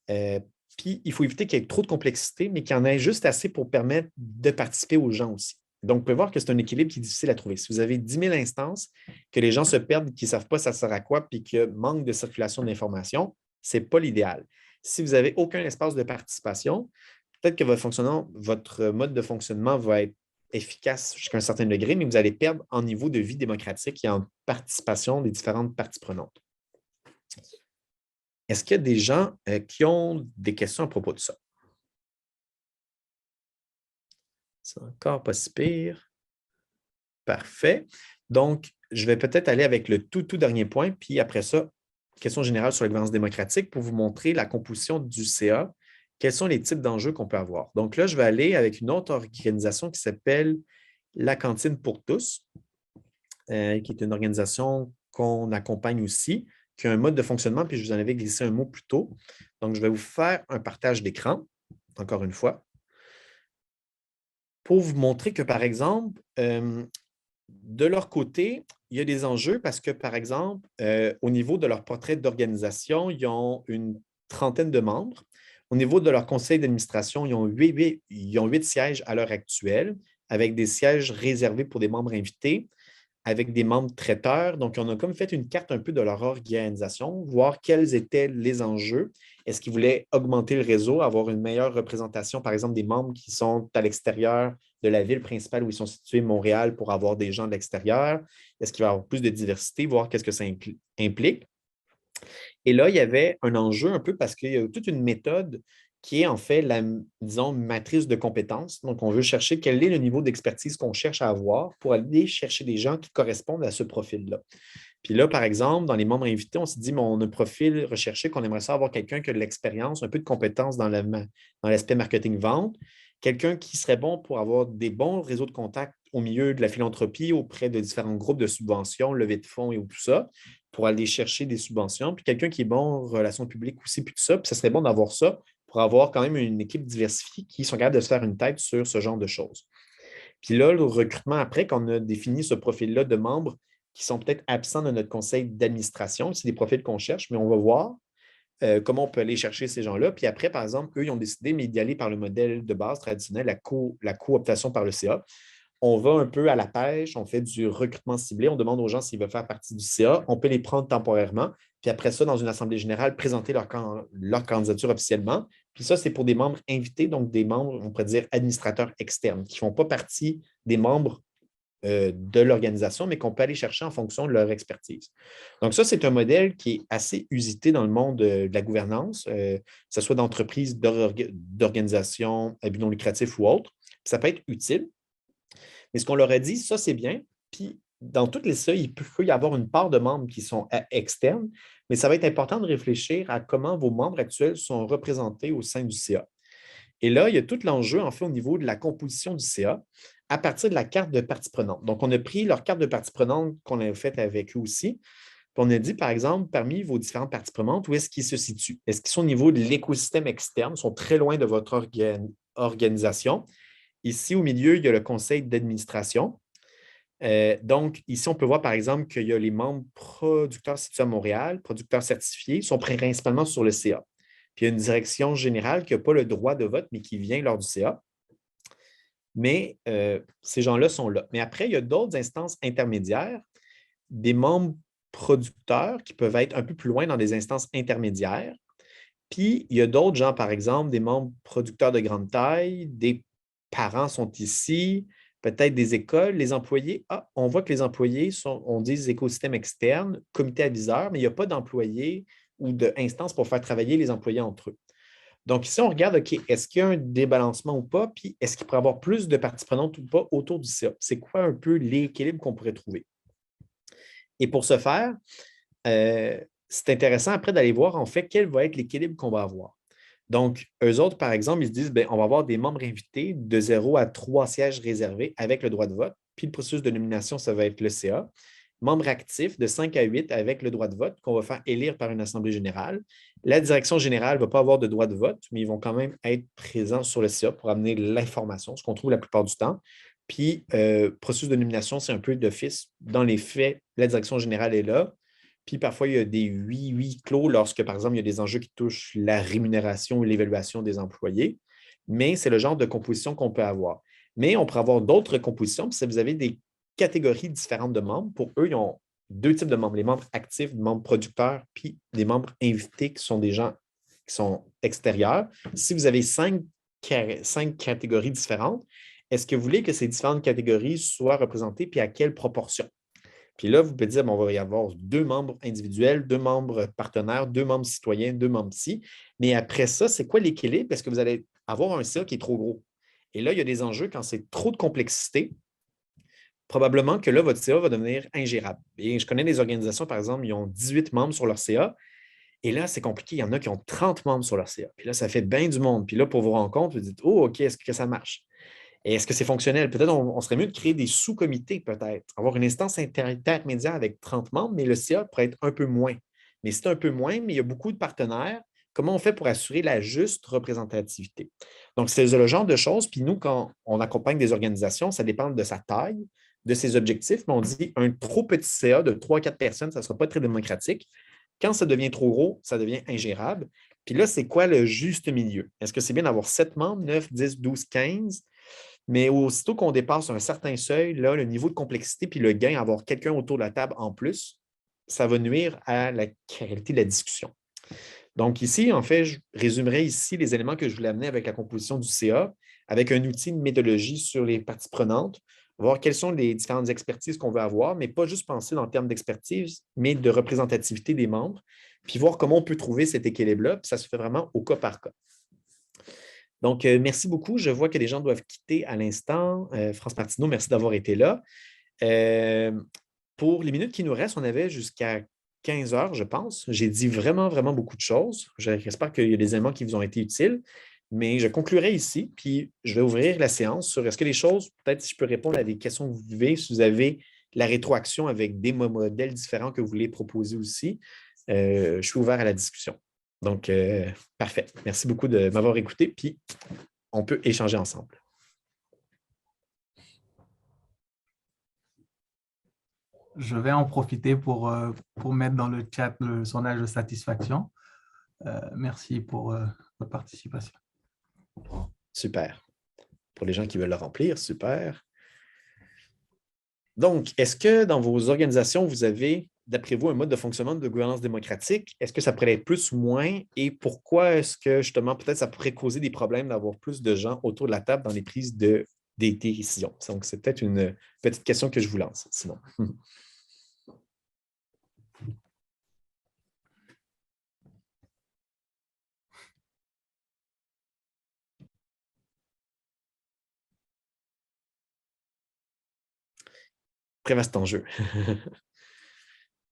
Puis, il faut éviter qu'il y ait trop de complexité, mais qu'il y en ait juste assez pour permettre de participer aux gens aussi. Donc, vous pouvez voir que c'est un équilibre qui est difficile à trouver. Si vous avez 10 000 instances, que les gens se perdent, qu'ils ne savent pas ça sert à quoi, puis qu'il manque de circulation d'informations, ce n'est pas l'idéal. Si vous n'avez aucun espace de participation, peut-être que votre mode de fonctionnement va être efficace jusqu'à un certain degré, mais vous allez perdre en niveau de vie démocratique et en participation des différentes parties prenantes. Est-ce qu'il y a des gens qui ont des questions à propos de ça? C'est encore pas si pire. Parfait. Donc, je vais peut-être aller avec le tout dernier point, puis après ça, question générale sur la gouvernance démocratique pour vous montrer la composition du CA. Quels sont les types d'enjeux qu'on peut avoir? Donc là, je vais aller avec une autre organisation qui s'appelle la Cantine pour tous. qui est une organisation qu'on accompagne aussi, qui a un mode de fonctionnement, puis je vous en avais glissé un mot plus tôt. Donc, je vais vous faire un partage d'écran, encore une fois, pour vous montrer que, par exemple, de leur côté, il y a des enjeux parce que, par exemple, au niveau de leur portrait d'organisation, ils ont une trentaine de membres. Au niveau de leur conseil d'administration, ils ont 8 sièges à l'heure actuelle, avec des sièges réservés pour des membres invités, avec des membres traiteurs. Donc, on a comme fait une carte un peu de leur organisation, voir quels étaient les enjeux. Est-ce qu'ils voulaient augmenter le réseau, avoir une meilleure représentation, par exemple, des membres qui sont à l'extérieur de la ville principale où ils sont situés, Montréal, pour avoir des gens de l'extérieur? Est-ce qu'il va y avoir plus de diversité, voir qu'est-ce que ça implique? Et là, il y avait un enjeu un peu parce qu'il y a toute une méthode qui est en fait la, disons, matrice de compétences. Donc, on veut chercher quel est le niveau d'expertise qu'on cherche à avoir pour aller chercher des gens qui correspondent à ce profil-là. Puis là, par exemple, dans les membres invités, on s'est dit, on a un profil recherché qu'on aimerait ça avoir quelqu'un qui a de l'expérience, un peu de compétences dans l'aspect marketing-vente, quelqu'un qui serait bon pour avoir des bons réseaux de contacts au milieu de la philanthropie, auprès de différents groupes de subventions, levée de fonds et tout ça, pour aller chercher des subventions. Puis quelqu'un qui est bon en relations publiques aussi, puis tout ça. Puis ça serait bon d'avoir ça pour avoir quand même une équipe diversifiée qui sont capables de se faire une tête sur ce genre de choses. Puis là, le recrutement après, qu'on a défini ce profil-là de membres qui sont peut-être absents de notre conseil d'administration, c'est des profils qu'on cherche, mais on va voir comment on peut aller chercher ces gens-là. Puis après, par exemple, eux, ils ont décidé d'y aller par le modèle de base traditionnel, la cooptation par le CA. On va un peu à la pêche, on fait du recrutement ciblé, on demande aux gens s'ils veulent faire partie du CA, on peut les prendre temporairement, puis après ça, dans une assemblée générale, présenter leur candidature officiellement. Puis ça, c'est pour des membres invités, donc des membres, on pourrait dire, administrateurs externes, qui ne font pas partie des membres de l'organisation, mais qu'on peut aller chercher en fonction de leur expertise. Donc ça, c'est un modèle qui est assez usité dans le monde de la gouvernance, que ce soit d'entreprises, d'organisations à but non lucratif ou autres. Puis ça peut être utile. Mais ce qu'on leur a dit, ça, c'est bien. Puis, dans toutes les CA, il peut y avoir une part de membres qui sont externes, mais ça va être important de réfléchir à comment vos membres actuels sont représentés au sein du CA. Et là, il y a tout l'enjeu, en fait, au niveau de la composition du CA à partir de la carte de partie prenante. Donc, on a pris leur carte de partie prenante qu'on a faite avec eux aussi. Puis on a dit, par exemple, parmi vos différentes parties prenantes, où est-ce qu'ils se situent? Est-ce qu'ils sont au niveau de l'écosystème externe, sont très loin de votre organisation? Ici, au milieu, il y a le conseil d'administration. Donc, ici, on peut voir, par exemple, qu'il y a les membres producteurs situés à Montréal, producteurs certifiés, sont principalement sur le CA. Puis, il y a une direction générale qui n'a pas le droit de vote, mais qui vient lors du CA. Mais ces gens-là sont là. Mais après, il y a d'autres instances intermédiaires, des membres producteurs qui peuvent être un peu plus loin dans des instances intermédiaires. Puis, il y a d'autres gens, par exemple, des membres producteurs de grande taille, des parents sont ici, peut-être des écoles, les employés. Ah, on voit que les employés sont, on dit écosystème externe, comité aviseur, mais il n'y a pas d'employés ou d'instances pour faire travailler les employés entre eux. Donc, ici, on regarde, OK, est-ce qu'il y a un débalancement ou pas, puis est-ce qu'il pourrait y avoir plus de parties prenantes ou pas autour du CA? C'est quoi un peu l'équilibre qu'on pourrait trouver? Et pour ce faire, c'est intéressant après d'aller voir en fait quel va être l'équilibre qu'on va avoir. Donc, eux autres, par exemple, ils se disent, bien, on va avoir des membres invités de 0 à 3 sièges réservés avec le droit de vote. Puis le processus de nomination, ça va être le CA. Membres actifs de 5 à 8 avec le droit de vote qu'on va faire élire par une assemblée générale. La direction générale ne va pas avoir de droit de vote, mais ils vont quand même être présents sur le CA pour amener l'information, ce qu'on trouve la plupart du temps. Puis, processus de nomination, c'est un peu d'office. Dans les faits, la direction générale est là. Puis parfois, il y a des huis clos lorsque, par exemple, il y a des enjeux qui touchent la rémunération ou l'évaluation des employés. Mais c'est le genre de composition qu'on peut avoir. Mais on pourrait avoir d'autres compositions. Puis si vous avez des catégories différentes de membres, pour eux, ils ont 2 types de membres, les membres actifs, les membres producteurs, puis des membres invités qui sont des gens qui sont extérieurs. Si vous avez 5 catégories différentes, est-ce que vous voulez que ces différentes catégories soient représentées, puis à quelle proportion? Puis là, vous pouvez dire, on va y avoir 2 membres individuels, 2 membres partenaires, 2 membres citoyens, 2 membres psy. Mais après ça, c'est quoi l'équilibre? Parce que vous allez avoir un CA qui est trop gros. Et là, il y a des enjeux quand c'est trop de complexité. Probablement que là, votre CA va devenir ingérable. Et je connais des organisations, par exemple, ils ont 18 membres sur leur CA. Et là, c'est compliqué. Il y en a qui ont 30 membres sur leur CA. Puis là, ça fait bien du monde. Puis là, pour vous rendre compte, vous dites, oh, OK, est-ce que ça marche? Et est-ce que c'est fonctionnel? Peut-être on serait mieux de créer des sous-comités, peut-être. Avoir une instance intermédiaire avec 30 membres, mais le CA pourrait être un peu moins. Mais c'est un peu moins, mais il y a beaucoup de partenaires. Comment on fait pour assurer la juste représentativité? Donc, c'est le genre de choses. Puis nous, quand on accompagne des organisations, ça dépend de sa taille, de ses objectifs, mais on dit un trop petit CA de 3-4 personnes, ça ne sera pas très démocratique. Quand ça devient trop gros, ça devient ingérable. Puis là, c'est quoi le juste milieu? Est-ce que c'est bien d'avoir 7 membres, 9, 10, 12, 15? Mais aussitôt qu'on dépasse un certain seuil, là, le niveau de complexité puis le gain, avoir quelqu'un autour de la table en plus, ça va nuire à la qualité de la discussion. Donc ici, en fait, je résumerai ici les éléments que je voulais amener avec la composition du CA, avec un outil de méthodologie sur les parties prenantes, voir quelles sont les différentes expertises qu'on veut avoir, mais pas juste penser en termes d'expertise, mais de représentativité des membres, puis voir comment on peut trouver cet équilibre-là, puis ça se fait vraiment au cas par cas. Donc, merci beaucoup. Je vois que les gens doivent quitter à l'instant. France Martineau, merci d'avoir été là. Pour les minutes qui nous restent, on avait jusqu'à 15 heures, je pense. J'ai dit vraiment, vraiment beaucoup de choses. J'espère qu'il y a des éléments qui vous ont été utiles, mais je conclurai ici, puis je vais ouvrir la séance sur est-ce que les choses, peut-être si je peux répondre à des questions que vous vivez, si vous avez la rétroaction avec des modèles différents que vous voulez proposer aussi, je suis ouvert à la discussion. Donc, parfait. Merci beaucoup de m'avoir écouté, puis on peut échanger ensemble. Je vais en profiter pour mettre dans le chat le sondage de satisfaction. Merci pour votre participation. Super. Pour les gens qui veulent le remplir, super. Donc, est-ce que dans vos organisations, vous avez, d'après vous, un mode de fonctionnement de gouvernance démocratique? Est-ce que ça pourrait être plus ou moins? Et pourquoi est-ce que, justement, peut-être ça pourrait causer des problèmes d'avoir plus de gens autour de la table dans les prises des décisions? Donc, c'est peut-être une petite question que je vous lance, sinon. Très vaste enjeu.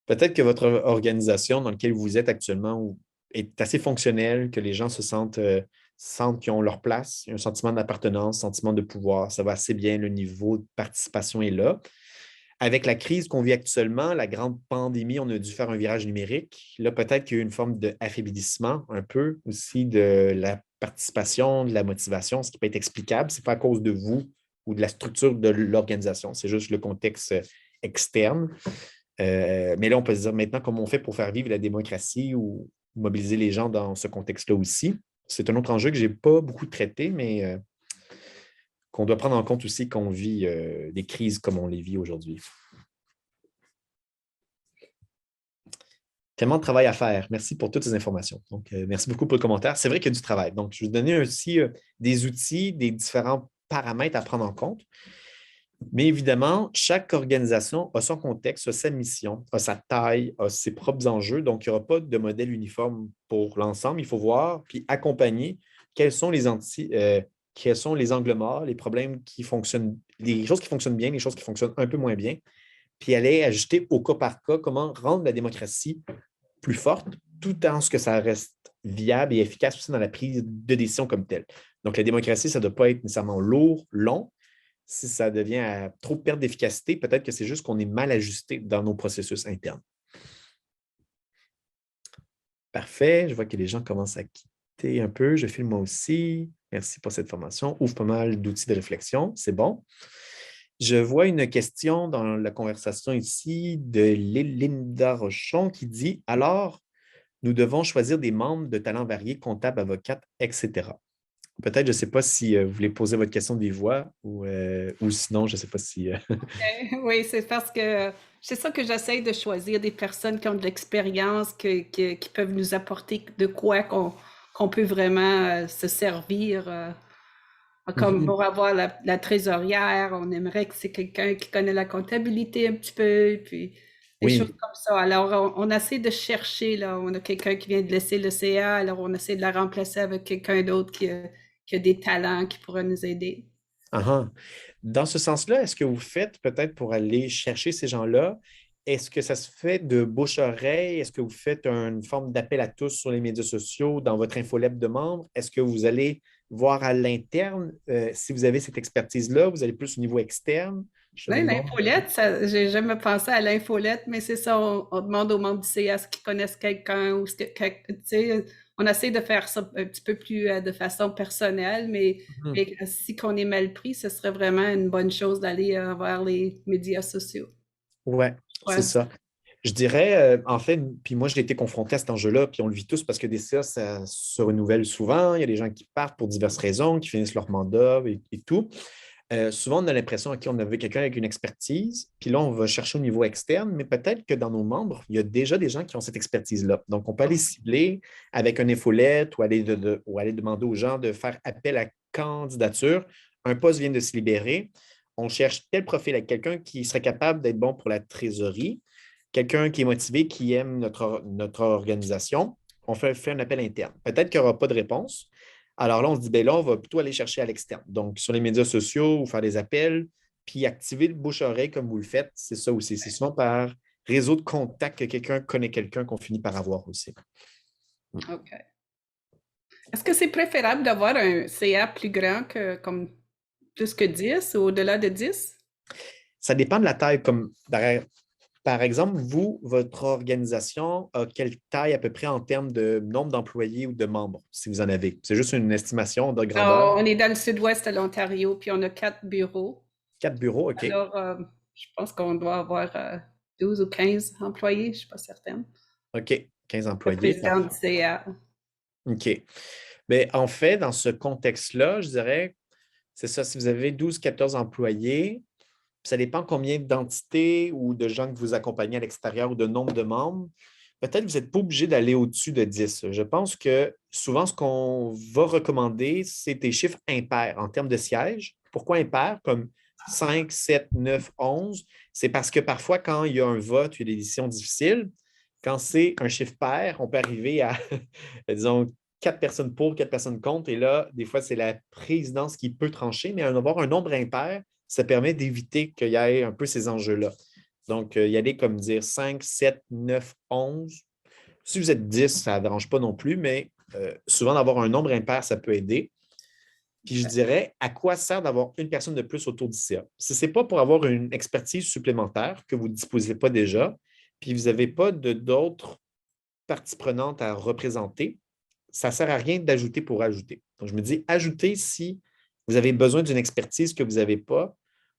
Peut-être que votre organisation dans laquelle vous êtes actuellement est assez fonctionnelle, que les gens sentent qu'ils ont leur place, il y a un sentiment d'appartenance, un sentiment de pouvoir, ça va assez bien, le niveau de participation est là. Avec la crise qu'on vit actuellement, la grande pandémie, on a dû faire un virage numérique. Là, peut-être qu'il y a eu une forme d'affaiblissement un peu aussi de la participation, de la motivation, ce qui peut être explicable. Ce n'est pas à cause de vous ou de la structure de l'organisation, c'est juste le contexte externe. Mais là, on peut se dire maintenant comment on fait pour faire vivre la démocratie ou mobiliser les gens dans ce contexte-là aussi. C'est un autre enjeu que je n'ai pas beaucoup traité, mais qu'on doit prendre en compte aussi quand on vit des crises comme on les vit aujourd'hui. Tellement de travail à faire. Merci pour toutes ces informations. Donc, merci beaucoup pour le commentaire. C'est vrai qu'il y a du travail. Donc, je vais vous donner aussi des outils, des différents paramètres à prendre en compte. Mais évidemment, chaque organisation a son contexte, a sa mission, a sa taille, a ses propres enjeux. Donc, il n'y aura pas de modèle uniforme pour l'ensemble. Il faut voir puis accompagner quels sont quels sont les angles morts, les problèmes qui fonctionnent, les choses qui fonctionnent bien, les choses qui fonctionnent un peu moins bien, puis aller ajuster au cas par cas comment rendre la démocratie plus forte, tout en ce que ça reste viable et efficace aussi dans la prise de décision comme telle. Donc, la démocratie, ça ne doit pas être nécessairement lourd, long. Si ça devient à trop perdre d'efficacité, peut-être que c'est juste qu'on est mal ajusté dans nos processus internes. Parfait. Je vois que les gens commencent à quitter un peu. Je filme moi aussi. Merci pour cette formation. Ouvre pas mal d'outils de réflexion. C'est bon. Je vois une question dans la conversation ici de Linda Rochon qui dit « Alors, nous devons choisir des membres de talents variés, comptables, avocates, etc. » Peut-être, je ne sais pas si vous voulez poser votre question de vive voix ou sinon, je ne sais pas si… Oui, c'est parce que c'est ça que j'essaie de choisir des personnes qui ont de l'expérience, qui peuvent nous apporter de quoi qu'on peut vraiment se servir. Comme pour avoir la trésorière, on aimerait que c'est quelqu'un qui connaît la comptabilité un petit peu, puis des choses comme ça. Alors, on essaie de chercher, là, on a quelqu'un qui vient de laisser le CA, alors on essaie de la remplacer avec quelqu'un d'autre qui a des talents qui pourrait nous aider. Dans ce sens-là, est-ce que vous faites peut-être pour aller chercher ces gens-là est-ce que ça se fait de bouche-oreille? Est-ce que vous faites une forme d'appel à tous sur les médias sociaux dans votre infolette de membres? Est-ce que vous allez voir à l'interne si vous avez cette expertise-là? Vous allez plus au niveau externe? Je me Là, demande. l'infolette, j'ai jamais pensé à l'infolette, mais c'est ça, on demande aux membres du CA ce qu'ils connaissent quelqu'un ou tu sais, on essaie de faire ça un petit peu plus de façon personnelle, mais si on est mal pris, ce serait vraiment une bonne chose d'aller vers les médias sociaux. Oui, c'est Ouais. ça. Je dirais, en fait, puis moi, j'ai été confronté à cet enjeu-là, puis on le vit tous parce que des CA, ça se renouvelle souvent. Il y a des gens qui partent pour diverses raisons, qui finissent leur mandat et tout. Souvent, on a l'impression qu'on avait quelqu'un avec une expertise, puis là, on va chercher au niveau externe, mais peut-être que dans nos membres, il y a déjà des gens qui ont cette expertise-là. Donc, on peut aller cibler avec une infolette ou aller demander aux gens de faire appel à candidature. Un poste vient de se libérer. On cherche tel profil avec quelqu'un qui serait capable d'être bon pour la trésorerie, quelqu'un qui est motivé, qui aime notre organisation. On fait un appel interne. Peut-être qu'il n'y aura pas de réponse. Alors là, on se dit, ben là, on va plutôt aller chercher à l'externe. Donc, sur les médias sociaux ou faire des appels, puis activer le bouche-oreille comme vous le faites, c'est ça aussi. C'est souvent par réseau de contact que quelqu'un connaît quelqu'un qu'on finit par avoir aussi. OK. Est-ce que c'est préférable d'avoir un CA plus grand que comme plus que 10 ou au-delà de 10? Ça dépend de la taille. Par exemple, vous, votre organisation a quelle taille à peu près en termes de nombre d'employés ou de membres, si vous en avez? C'est juste une estimation de grandeur. On est dans le sud-ouest de l'Ontario, puis on a 4 bureaux. 4 bureaux, OK. Alors, je pense qu'on doit avoir 12 ou 15 employés, je ne suis pas certaine. OK, 15 Le employés. président du CA. OK. Bien, en fait, dans ce contexte-là, je dirais, c'est ça, si vous avez 12-14 employés, ça dépend combien d'entités ou de gens que vous accompagnez à l'extérieur ou de nombre de membres. Peut-être que vous n'êtes pas obligé d'aller au-dessus de 10. Je pense que souvent, ce qu'on va recommander, c'est des chiffres impairs en termes de sièges. Pourquoi impairs? Comme 5, 7, 9, 11. C'est parce que parfois, quand il y a un vote, il y a des décisions difficiles. Quand c'est un chiffre pair, on peut arriver à, disons, 4 personnes pour, 4 personnes contre. Et là, des fois, c'est la présidence qui peut trancher, mais avoir un nombre impair, ça permet d'éviter qu'il y ait un peu ces enjeux-là. Donc, y aller comme dire 5, 7, 9, 11. Si vous êtes 10, ça ne dérange pas non plus, mais souvent d'avoir un nombre impair, ça peut aider. Puis je dirais, à quoi sert d'avoir une personne de plus autour du CA? Si ce n'est pas pour avoir une expertise supplémentaire que vous ne disposez pas déjà, puis vous n'avez pas d'autres parties prenantes à représenter, ça ne sert à rien d'ajouter pour ajouter. Donc, je me dis, ajoutez si vous avez besoin d'une expertise que vous n'avez pas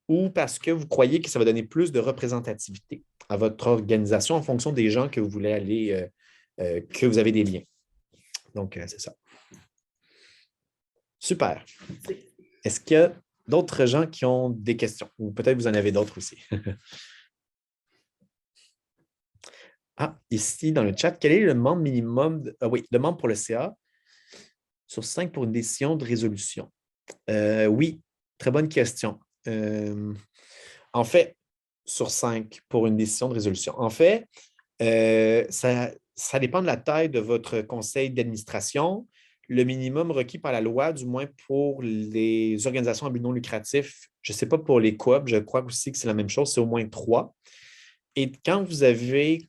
ou parce que vous croyez que ça va donner plus de représentativité à votre organisation en fonction des gens que vous voulez aller, que vous avez des liens. Donc, c'est ça. Super. Est-ce qu'il y a d'autres gens qui ont des questions? Ou peut-être vous en avez d'autres aussi. Ah, ici, dans le chat, quel est le membre minimum? Le membre pour le CA sur 5 pour une décision de résolution. Oui, très bonne question. En fait, sur 5 pour une décision de résolution. En fait, ça dépend de la taille de votre conseil d'administration. Le minimum requis par la loi, du moins pour les organisations à but non lucratif, je ne sais pas pour les coops, je crois aussi que c'est la même chose, c'est au moins 3. Et quand vous avez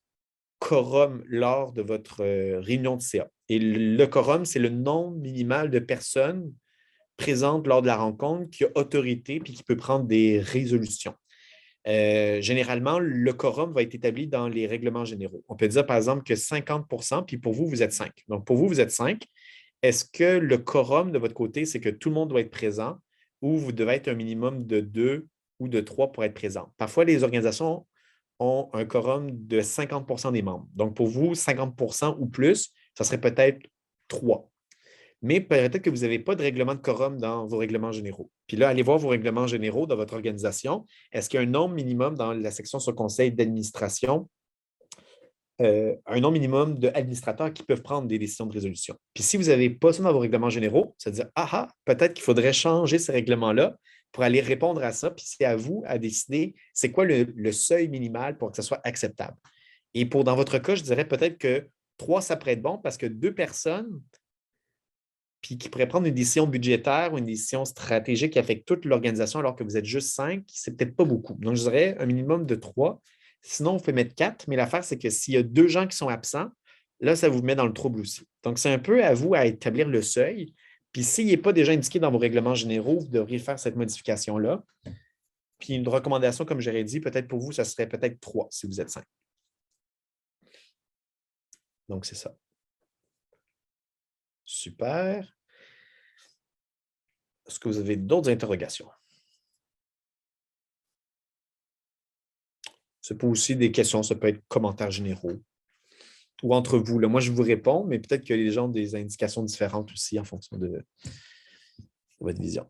quorum lors de votre réunion de CA, et le quorum, c'est le nombre minimal de personnes présentes lors de la rencontre qui a autorité puis qui peut prendre des résolutions. Généralement, le quorum va être établi dans les règlements généraux. On peut dire, par exemple, que 50%, puis pour vous, vous êtes 5. Donc, pour vous, vous êtes 5. Est-ce que le quorum de votre côté, c'est que tout le monde doit être présent ou vous devez être un minimum de 2 ou de 3 pour être présent? Parfois, les organisations ont un quorum de 50% des membres. Donc, pour vous, 50% ou plus, ça serait peut-être 3. Mais peut-être que vous n'avez pas de règlement de quorum dans vos règlements généraux. Puis là, allez voir vos règlements généraux dans votre organisation. Est-ce qu'il y a un nombre minimum dans la section sur conseil d'administration, un nombre minimum d'administrateurs qui peuvent prendre des décisions de résolution? Puis si vous n'avez pas ça dans vos règlements généraux, c'est-à-dire, peut-être qu'il faudrait changer ces règlements-là pour aller répondre à ça, puis c'est à vous à décider c'est quoi le seuil minimal pour que ça soit acceptable. Et dans votre cas, je dirais peut-être que 3, ça pourrait être bon parce que 2 personnes, puis qui pourraient prendre une décision budgétaire ou une décision stratégique qui affecte toute l'organisation alors que vous êtes juste 5, c'est peut-être pas beaucoup. Donc, je dirais un minimum de 3. Sinon, vous pouvez mettre 4, mais l'affaire, c'est que s'il y a 2 gens qui sont absents, là, ça vous met dans le trouble aussi. Donc, c'est un peu à vous à établir le seuil. Puis, s'il n'est pas déjà indiqué dans vos règlements généraux, vous devriez faire cette modification-là. Puis, une recommandation, comme j'aurais dit, peut-être pour vous, ça serait peut-être 3 si vous êtes 5. Donc, c'est ça. Super. Est-ce que vous avez d'autres interrogations? C'est pas aussi des questions, ça peut être commentaires généraux ou entre vous. Là. Moi, je vous réponds, mais peut-être que les gens ont des indications différentes aussi en fonction de votre vision.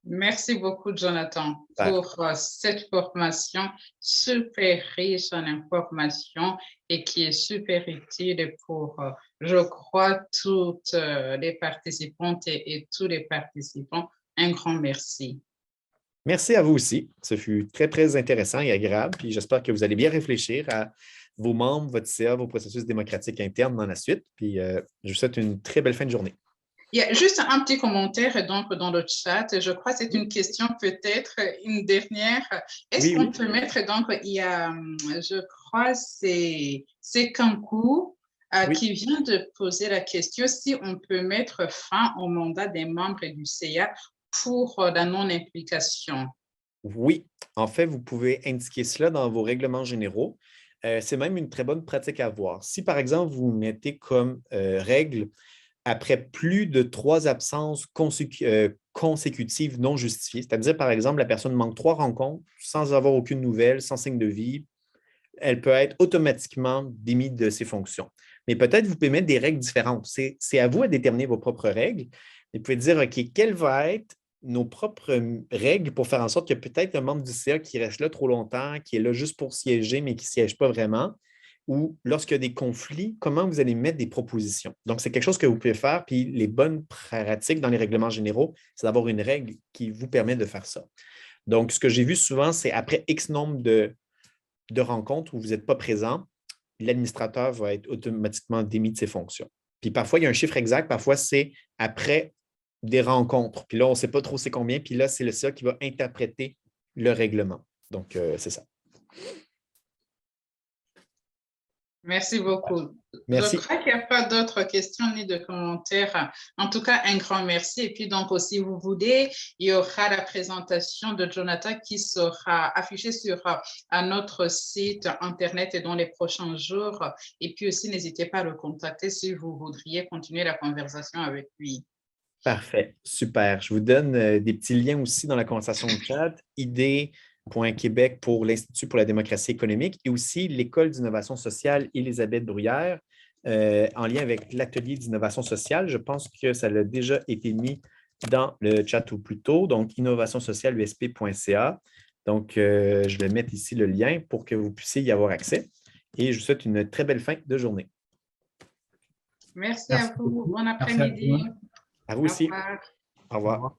Merci beaucoup, Jonathan, pour cette formation super riche en informations et qui est super utile pour, je crois, toutes les participantes et tous les participants. Un grand merci. Merci à vous aussi. Ce fut très, très intéressant et agréable. Puis j'espère que vous allez bien réfléchir à vos membres, votre CA, vos processus démocratiques internes dans la suite. Puis je vous souhaite une très belle fin de journée. Il y a juste un petit commentaire donc dans le chat. Je crois que c'est une question, peut-être une dernière. Est-ce qu'on peut mettre donc, il y a, je crois, c'est Kankou qui vient de poser la question si on peut mettre fin au mandat des membres du CA pour la non-implication. Oui, en fait, vous pouvez indiquer cela dans vos règlements généraux. C'est même une très bonne pratique à avoir. Si, par exemple, vous mettez comme règle après plus de 3 absences consécutives non justifiées, c'est-à-dire, par exemple, la personne manque 3 rencontres sans avoir aucune nouvelle, sans signe de vie, elle peut être automatiquement démise de ses fonctions. Mais peut-être vous pouvez mettre des règles différentes. C'est à vous à déterminer vos propres règles. Vous pouvez dire, OK, quelles vont être nos propres règles pour faire en sorte que peut-être un membre du CA qui reste là trop longtemps, qui est là juste pour siéger, mais qui ne siège pas vraiment, ou lorsqu'il y a des conflits, comment vous allez mettre des propositions. Donc, c'est quelque chose que vous pouvez faire, puis les bonnes pratiques dans les règlements généraux, c'est d'avoir une règle qui vous permet de faire ça. Donc, ce que j'ai vu souvent, c'est après X nombre de rencontres où vous n'êtes pas présent, l'administrateur va être automatiquement démis de ses fonctions. Puis parfois, il y a un chiffre exact, parfois c'est après des rencontres. Puis là, on ne sait pas trop c'est combien, puis là, c'est le CA qui va interpréter le règlement. Donc, c'est ça. Merci beaucoup. Merci. Je crois qu'il n'y a pas d'autres questions ni de commentaires. En tout cas, un grand merci. Et puis donc, si vous voulez, il y aura la présentation de Jonathan qui sera affichée sur notre site Internet dans les prochains jours. Et puis aussi, n'hésitez pas à le contacter si vous voudriez continuer la conversation avec lui. Parfait. Super. Je vous donne des petits liens aussi dans la conversation de chat. ID.Québec pour l'Institut pour la démocratie économique et aussi l'École d'innovation sociale Élisabeth Bruyère en lien avec l'atelier d'innovation sociale. Je pense que ça a déjà été mis dans le chat ou plus tôt, donc innovationsocialeusp.ca. Donc, je vais mettre ici le lien pour que vous puissiez y avoir accès et je vous souhaite une très belle fin de journée. Merci à vous. Bon après-midi. À vous aussi. Au revoir.